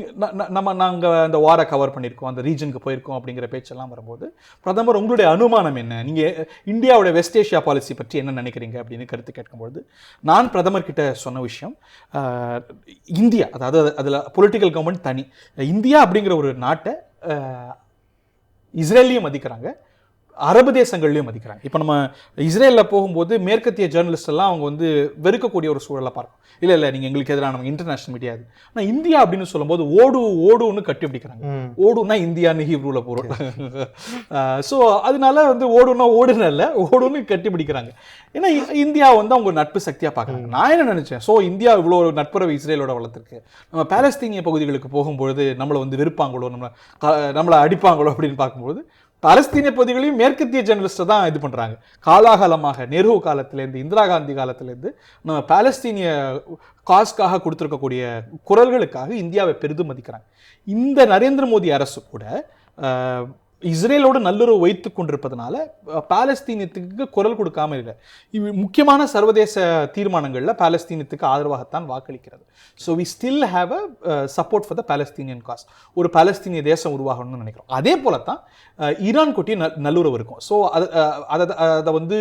நாங்கள் அந்த வாரை கவர் பண்ணியிருக்கோம், அந்த ரீஜனுக்கு போயிருக்கோம் அப்படிங்கிற பேச்செல்லாம் வரும்போது பிரதமர் உங்களுடைய அனுமானம் என்ன, நீங்கள் இந்தியாவோட வெஸ்ட் ஏஷியா பாலிசி பற்றி என்ன நினைக்கிறீங்க அப்படின்னு கருத்து கேட்கும்பொழுது நான் பிரதமர்கிட்ட சொன்ன விஷயம், இந்தியா அதாவது அதில் பொலிட்டிக்கல் கவர்மெண்ட் தனி, இந்தியா அப்படிங்கிற ஒரு நாட்டை இஸ்ரேலையும் மதிக்கிறாங்க, அரபு தேசங்கள்லையும் மதிக்கிறாங்க. இப்போ நம்ம இஸ்ரேலில் போகும்போது மேற்கத்திய ஜேர்னலிஸ்ட் எல்லாம் அவங்க வந்து வெறுக்கக்கூடிய ஒரு சூழலை பார்க்கும். இல்லை நீங்கள் எங்களுக்கு எதிராக நம்ம இன்டர்நேஷனல் மீடியா அது. ஆனால் இந்தியா அப்படின்னு சொல்லும்போது ஓடுன்னு கட்டி பிடிக்கிறாங்க. ஓடுனா இந்தியான்னு ஹீப்ரூவில் போகிறோம். ஸோ அதனால வந்து ஓடுன்னு இல்லை, ஓடுன்னு கட்டி பிடிக்கிறாங்க. ஏன்னா இந்தியா வந்து அவங்க நட்பு சக்தியாக பார்க்குறாங்க. நான் என்ன நினச்சேன், ஸோ இந்தியா இவ்வளோ ஒரு நட்புறவு இஸ்ரேலோட வளர்த்துருக்கு, நம்ம பாலஸ்தீனிய பகுதிகளுக்கு போகும்பொழுது நம்மளை வந்து வெறுப்பாங்களோ, நம்மளை அடிப்பாங்களோ அப்படின்னு பார்க்கும்போது பாலஸ்தீனிய பகுதிகளையும் மேற்கத்திய ஜேர்னலிஸ்ட்டை தான் இது பண்ணுறாங்க. காலாகாலமாக நேரு காலத்திலேருந்து, இந்திரா காந்தி காலத்திலேருந்து நம்ம பாலஸ்தீனிய காஸ்க்காக கொடுத்துருக்கக்கூடிய குரல்களுக்காக இந்தியாவை பெரிதும் மதிக்கிறாங்க. இந்த நரேந்திர மோடி அரசு கூட இஸ்ரேலோடு நல்லுறவு வைத்து கொண்டிருப்பதனால பாலஸ்தீனத்துக்கு குரல் கொடுக்காம இல்லை. முக்கியமான சர்வதேச தீர்மானங்களில் பாலஸ்தீனத்துக்கு ஆதரவாகத்தான் வாக்களிக்கிறது. So we still have a support for the Palestinian cause. ஒரு பாலஸ்தீனிய தேசம் உருவாகணும்னு நினைக்கிறோம். அதே போல தான் ஈரான் கூட்டி நல்லுறவு இருக்கும். ஸோ அதை வந்து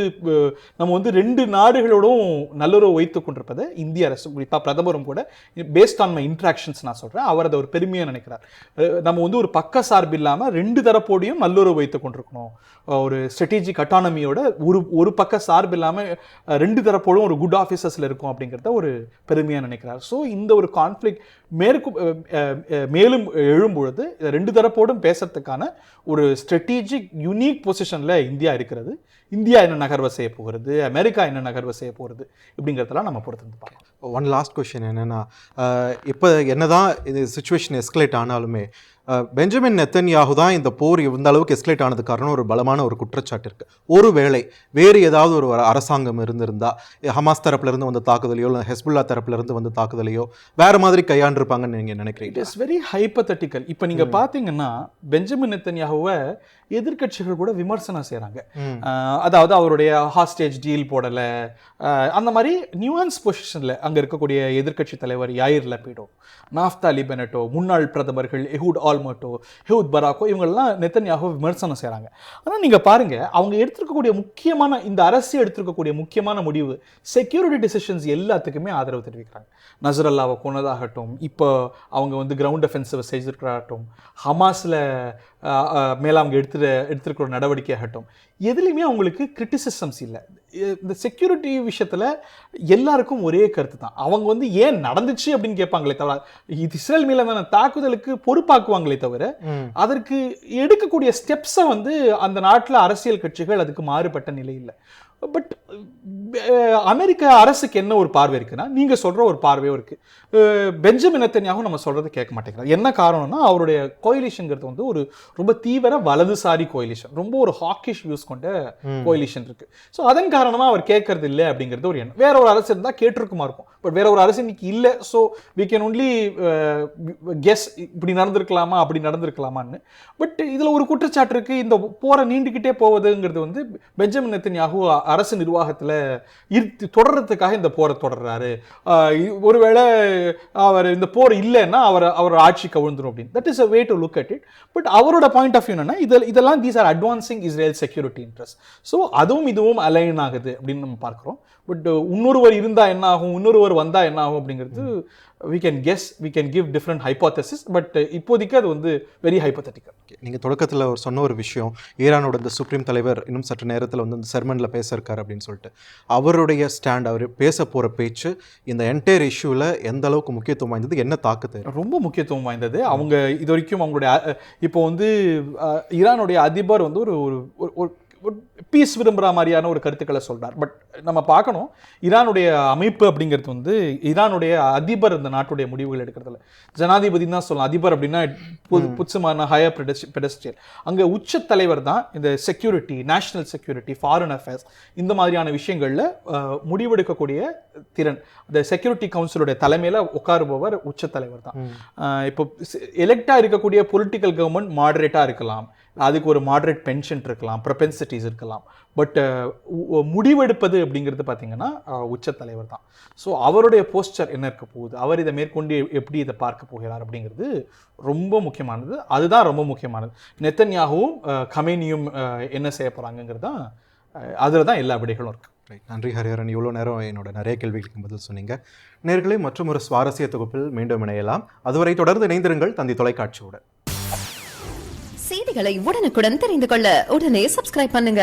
நம்ம வந்து 2 நாடுகளோடும் நல்லுறவு வைத்து கொண்டிருப்பதை இந்திய அரசு, குறிப்பாக பிரதமரும் கூட பேஸ்ட் ஆன் மை இன்ட்ராக்ஷன்ஸ் நான் சொல்கிறேன், அவர் அதை ஒரு பெருமையாக நினைக்கிறார். நம்ம வந்து ஒரு பக்க சார்பு இல்லாமல் 2 தரப்போடையும் நல்லுறவு வைத்துக் கொண்டிருக்கணும். ஒரு ஸ்ட்ராட்டஜிக் அட்டானமியோட ஒரு பக்க சார்பு இல்லாமல் 2 தரப்போடும் ஒரு குட் ஆஃபீஸர்ஸில் இருக்கும் அப்படிங்கிறத ஒரு பெருமையாக நினைக்கிறார். ஸோ இந்த ஒரு கான்ஃப்ளிக்ட் மேலும் எழும்பொழுது 2 தரப்போடும் பேசுறதுக்கான ஒரு ஸ்ட்ராட்டஜிக் யூனிக் பொசிஷனில் இந்தியா இருக்கிறது. இந்தியா என்ன நகர்வை செய்ய போகிறது, அமெரிக்கா என்ன நகர்வை செய்ய போகிறது இப்படிங்கிறதெல்லாம் நம்ம பொறுத்து பார்க்கலாம். ஒன் லாஸ்ட் கொஸ்டின் என்னென்னா, இப்போ என்னதான் இது சிச்சுவேஷன் எஸ்கலேட் ஆனாலுமே பெஞ்சமின் நெத்தன்யாகு தான் இந்த போர் இந்த அளவுக்கு எஸ்கலேட் ஆனது காரணம் ஒரு பலமான ஒரு குற்றச்சாட்டு இருக்குது. ஒருவேளை வேறு ஏதாவது ஒரு அரசாங்கம் இருந்திருந்தா ஹமாஸ் தரப்புலேருந்து வந்த தாக்குதலையோ இல்லை ஹெஸ்புல்லா தரப்புலேருந்து வந்த தாக்குதலையோ வேறு மாதிரி கையாண்டிருப்பாங்கன்னு நீங்கள் நினைக்கிறீங்க? It is very hypothetical. இப்போ நீங்கள் பார்த்தீங்கன்னா பெஞ்சமின் நெத்தன்யாகுவை எதிர்கட்சிகள் கூட விமர்சனம் செய்கிறாங்க. அதாவது அவருடைய ஹாஸ்டேஜ் டீல் போடலை, அந்த மாதிரி நியூஆன்ஸ் பொசிஷனில் அங்கே இருக்கக்கூடிய எதிர்கட்சி தலைவர் யாயிர் லபீடோ, நாஃப்தாலி பெனட்டோ, முன்னாள் பிரதமர்கள் எஹூட் ஆல்மர்ட்டோ, எஹூத் பராக்கோ, இவங்கெல்லாம் நெத்தன்யாகுவை விமர்சனம் செய்கிறாங்க. ஆனால் நீங்கள் பாருங்கள், அவங்க எடுத்துருக்கக்கூடிய முக்கியமான இந்த அரசு எடுத்துருக்கக்கூடிய முக்கியமான முடிவு, செக்யூரிட்டி டிசிஷன்ஸ் எல்லாத்துக்குமே ஆதரவு தெரிவிக்கிறாங்க. நசரல்லாவை கொன்னதாகட்டும், இப்போ அவங்க வந்து கிரவுண்ட் அஃபென்சிவை செய்திருக்கிறாகட்டும், ஹமாஸில் மேலே அவங்க எடுத்துருக்கிற நடவடிக்கை ஆகட்டும், எதுலையுமே அவங்களுக்கு கிரிட்டிசிசம்ஸ் இல்லை. இந்த செக்யூரிட்டி விஷயத்தில் எல்லாருக்கும் ஒரே கருத்து தான். அவங்க வந்து ஏன் நடந்துச்சு அப்படின்னு கேட்பாங்களே தவிர, இது இஸ்ரேல் மீதான தாக்குதலுக்கு பொறுப்பாக்குவாங்களே தவிர அதற்கு எடுக்கக்கூடிய ஸ்டெப்ஸை வந்து அந்த நாட்டில் அரசியல் கட்சிகள் அதுக்கு மாறுபட்ட நிலை இல்லை. பட் அமெரிக்க அரசுக்கு என்ன ஒரு பார்வை இருக்குன்னா, நீங்க சொல்ற ஒரு பார்வையும் இருக்கு. பெஞ்சமின் நெத்தன்யாஹூ நம்ம சொல்றது கேட்க மாட்டேங்கிறார். என்ன காரணம்னா, அவருடைய கோயிலிஷன்ங்கிறது வந்து ஒரு ரொம்ப தீவிர வலதுசாரி கோயிலிஷன், ரொம்ப ஒரு ஹாக்கிஷ் வியூஸ் கொண்ட கோயிலிஷன் இருக்கு. ஸோ அதன் காரணமா அவர் கேட்கறது இல்லை அப்படிங்கிறது ஒரு எண்ணம். வேற ஒரு அரசு இருந்தால் கேட்டிருக்குமா இருக்கும், பட் வேற ஒரு அரசு இன்னைக்கு இல்லை. So we can only guess, இப்படி நடந்திருக்கலாமா அப்படி நடந்திருக்கலாமான்னு. பட் இதுல ஒரு குற்றச்சாட்டு இருக்கு, இந்த போரை நீண்டுகிட்டே போவதுங்கிறது வந்து பெஞ்சமின் நெத்தன்யாஹூ அரசு நிர்வாகத்துல தொடர்றதுக்காக இந்த போரை தொடர்றாரு. ஒருவேளை அவர் இந்த போர் இல்லைன்னா அவர் ஆட்சி கவிழ்ந்துரும் அப்படின்னு. That is a way to look at it. But அவரோட பாயிண்ட் ஆஃப் வியூ என்னன்னா, இதெல்லாம் these are advancing Israel security interest. So அதுவும் இதுவும் அலைன் ஆகுது அப்படின்னு நம்ம பார்க்கிறோம். பட் இன்னொருவர் இருந்தா என்ன ஆகும், இன்னொருவர் வந்தா என்ன ஆகும் அப்படிங்கிறது we can guess, we can give different hypothesis, but இப்போதைக்கு அது வந்து வெரி ஹைப்போதெட்டிக்கல். நீங்க தொடக்கத்துல சொன்ன ஒரு விஷயம், ஈரானோட இந்த சுப்ரீம் தலைவர் இன்னும் சற்று நேரத்தில் வந்து இந்த செர்மன்ல பேச இருக்காரு அப்படின்னு சொல்லிட்டு, அவருடைய ஸ்டாண்ட், அவர் பேச போற பேச்சு இந்த என்டையர் இஷ்யூல எந்த அளவுக்கு முக்கியத்துவம் வாய்ந்தது, என்ன தாக்கத்தை? ரொம்ப முக்கியத்துவம் வாய்ந்தது. அவங்க இது வரைக்கும் அவங்களுடைய இப்போ வந்து ஈரானுடைய அதிபர் வந்து ஒரு பீஸ் விரும்புகிற மாதிரியான ஒரு கருத்துக்களை சொல்றார். பட் நம்ம பார்க்கணும், ஈரானுடைய அமைப்பு அப்படிங்கிறது வந்து ஈரானுடைய அதிபர் இந்த நாட்டுடைய முடிவுகள் எடுக்கிறதுல ஜனாதிபதினு தான் சொல்லலாம். அதிபர் அப்படின்னா புட்சமான ஹையர் பெடஸ்ட்ரியல். அங்கே உச்ச தலைவர் தான் இந்த security, national security, foreign affairs, இந்த மாதிரியான விஷயங்களில் முடிவெடுக்கக்கூடிய திறன். இந்த செக்யூரிட்டி கவுன்சிலுடைய தலைமையில் உட்காருபவர் உச்ச தலைவர் தான். இப்போ எலெக்டா இருக்கக்கூடிய பொலிட்டிக்கல் கவர்மெண்ட் மாடரேட்டாக இருக்கலாம், அதுக்கு ஒரு மாடரேட் பென்ஷன் இருக்கலாம், ப்ரொபென்சிட்டிஸ் இருக்கலாம். பட் முடிவெடுப்பது அப்படிங்கிறது பார்த்தீங்கன்னா உச்ச தலைவர் தான். ஸோ அவருடைய போஸ்டர் என்ன இருக்க போகுது, அவர் இதை மேற்கொண்டு எப்படி இதை பார்க்க போகிறார் அப்படிங்கிறது ரொம்ப முக்கியமானது. அதுதான் ரொம்ப முக்கியமானது. நெத்தன்யாஹூவும் கமேனியும் என்ன செய்ய போகிறாங்கிறது தான், அதில் தான் எல்லா விடைகளும் இருக்குது. நன்றி ஹரிஹரன், இவ்வளோ நேரம் என்னோட நிறைய கேள்விகளுக்கு பதில் சொன்னீங்க. நேயர்களே, மற்றும் ஒரு சுவாரஸ்ய தொகுப்பில் மீண்டும் இணையலாம். அதுவரை தொடர்ந்து இணைந்திருங்கள் தந்தி தொலைக்காட்சியுடன். செய்திகளை உடனுக்குடன் தெரிந்து கொள்ள உடனே சப்ஸ்கிரைப் பண்ணுங்க.